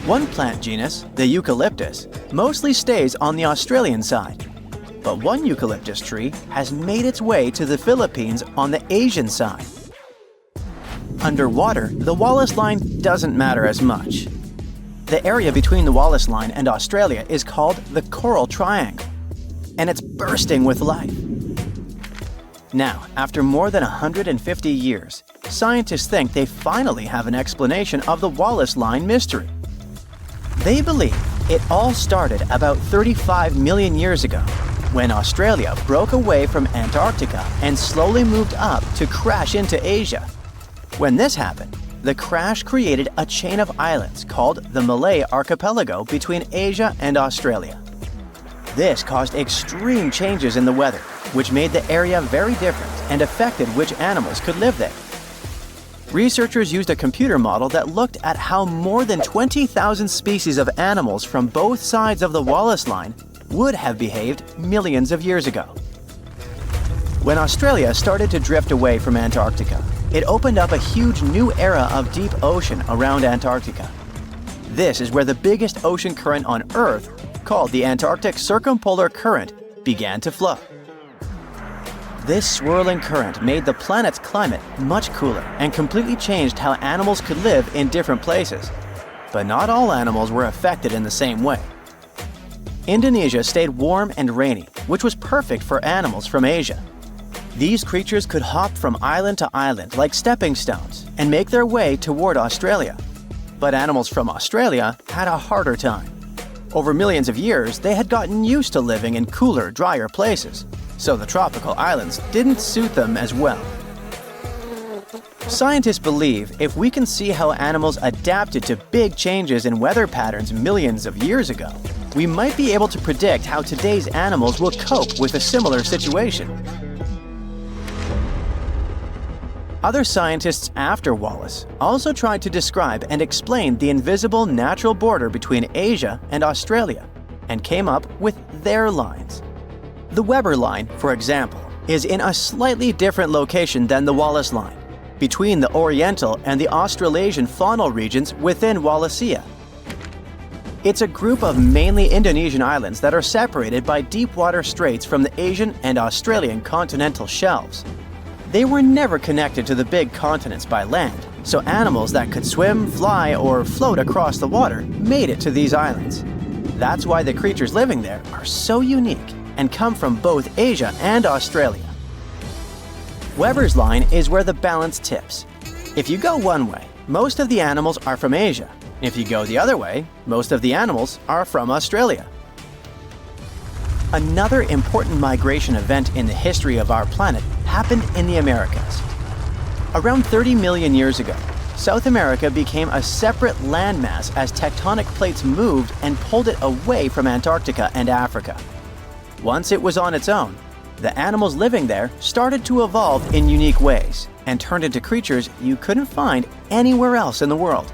Speaker 2: One plant genus, the eucalyptus, mostly stays on the Australian side. But one eucalyptus tree has made its way to the Philippines on the Asian side. Underwater, the Wallace Line doesn't matter as much. The area between the Wallace Line and Australia is called the Coral Triangle, and it's bursting with life. Now, after more than 150 years, scientists think they finally have an explanation of the Wallace Line mystery. They believe it all started about 35 million years ago, when Australia broke away from Antarctica and slowly moved up to crash into Asia. When this happened, the crash created a chain of islands called the Malay Archipelago between Asia and Australia. This caused extreme changes in the weather, which made the area very different and affected which animals could live there. Researchers used a computer model that looked at how more than 20,000 species of animals from both sides of the Wallace Line would have behaved millions of years ago. When Australia started to drift away from Antarctica, it opened up a huge new era of deep ocean around Antarctica. This is where the biggest ocean current on Earth, called the Antarctic Circumpolar Current, began to flow. This swirling current made the planet's climate much cooler and completely changed how animals could live in different places. But not all animals were affected in the same way. Indonesia stayed warm and rainy, which was perfect for animals from Asia. These creatures could hop from island to island like stepping stones and make their way toward Australia. But animals from Australia had a harder time. Over millions of years, they had gotten used to living in cooler, drier places, so the tropical islands didn't suit them as well. Scientists believe if we can see how animals adapted to big changes in weather patterns millions of years ago, we might be able to predict how today's animals will cope with a similar situation. Other scientists after Wallace also tried to describe and explain the invisible natural border between Asia and Australia, and came up with their lines. The Weber Line, for example, is in a slightly different location than the Wallace Line, between the Oriental and the Australasian faunal regions within Wallacea. It's a group of mainly Indonesian islands that are separated by deep water straits from the Asian and Australian continental shelves. They were never connected to the big continents by land, so animals that could swim, fly, or float across the water made it to these islands. That's why the creatures living there are so unique and come from both Asia and Australia. Weber's line is where the balance tips. If you go one way, most of the animals are from Asia. If you go the other way, most of the animals are from Australia. Another important migration event in the history of our planet happened in the Americas. Around 30 million years ago, South America became a separate landmass as tectonic plates moved and pulled it away from Antarctica and Africa. Once it was on its own, the animals living there started to evolve in unique ways and turned into creatures you couldn't find anywhere else in the world.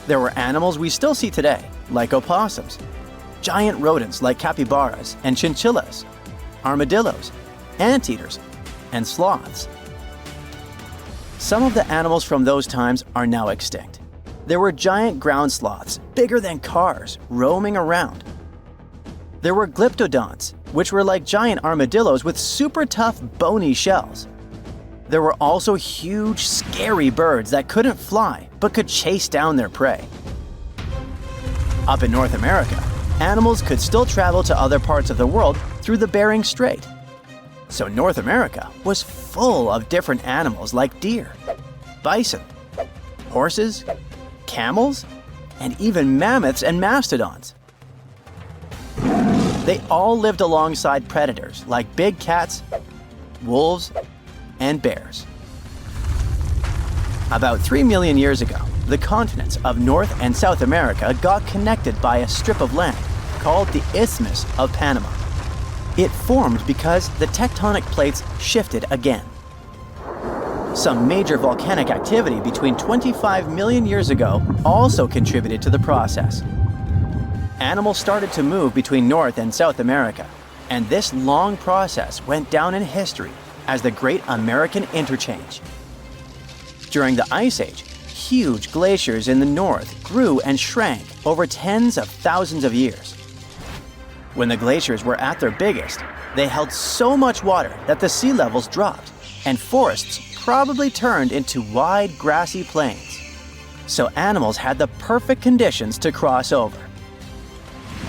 Speaker 2: There were animals we still see today, like opossums, giant rodents like capybaras and chinchillas, armadillos, anteaters, and sloths. Some of the animals from those times are now extinct. There were giant ground sloths, bigger than cars, roaming around. There were glyptodonts, which were like giant armadillos with super tough, bony shells. There were also huge, scary birds that couldn't fly but could chase down their prey. Up in North America, animals could still travel to other parts of the world through the Bering Strait. So North America was full of different animals like deer, bison, horses, camels, and even mammoths and mastodons. They all lived alongside predators like big cats, wolves, and bears. About 3 million years ago, the continents of North and South America got connected by a strip of land called the Isthmus of Panama. It formed because the tectonic plates shifted again. Some major volcanic activity between 25 million years ago also contributed to the process. Animals started to move between North and South America, and this long process went down in history as the Great American Interchange. During the Ice Age, huge glaciers in the north grew and shrank over tens of thousands of years. When the glaciers were at their biggest, they held so much water that the sea levels dropped, and forests probably turned into wide grassy plains. So animals had the perfect conditions to cross over.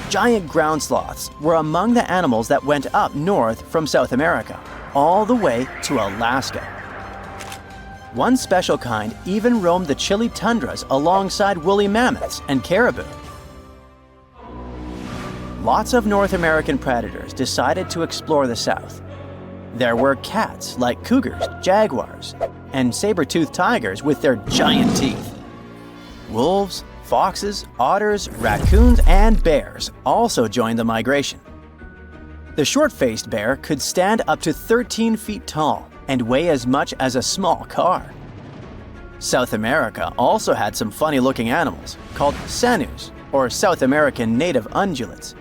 Speaker 2: Giant ground sloths were among the animals that went up north from South America, all the way to Alaska. One special kind even roamed the chilly tundras alongside woolly mammoths and caribou. Lots of North American predators decided to explore the South. There were cats like cougars, jaguars, and saber-toothed tigers with their giant teeth. Wolves, foxes, otters, raccoons, and bears also joined the migration. The short-faced bear could stand up to 13 feet tall and weigh as much as a small car. South America also had some funny-looking animals called sanus, or South American native ungulates.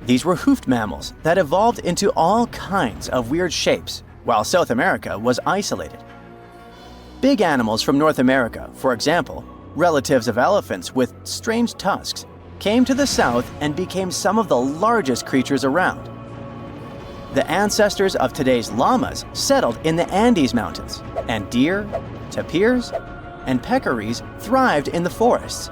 Speaker 2: These were hoofed mammals that evolved into all kinds of weird shapes, while South America was isolated. Big animals from North America, for example, relatives of elephants with strange tusks, came to the south and became some of the largest creatures around. The ancestors of today's llamas settled in the Andes Mountains, and deer, tapirs, and peccaries thrived in the forests.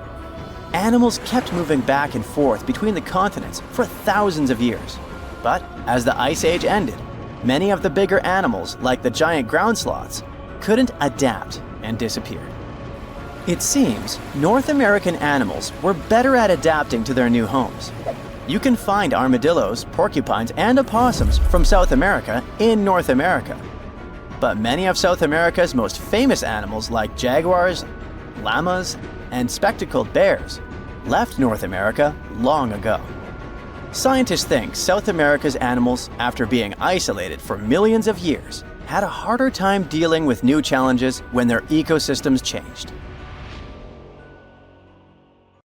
Speaker 2: Animals kept moving back and forth between the continents for thousands of years. But as the Ice Age ended, many of the bigger animals, like the giant ground sloths, couldn't adapt and disappeared. It seems North American animals were better at adapting to their new homes. You can find armadillos, porcupines, and opossums from South America in North America. But many of South America's most famous animals like jaguars, llamas, and spectacled bears left North America long ago. Scientists think South America's animals, after being isolated for millions of years, had a harder time dealing with new challenges when their ecosystems changed.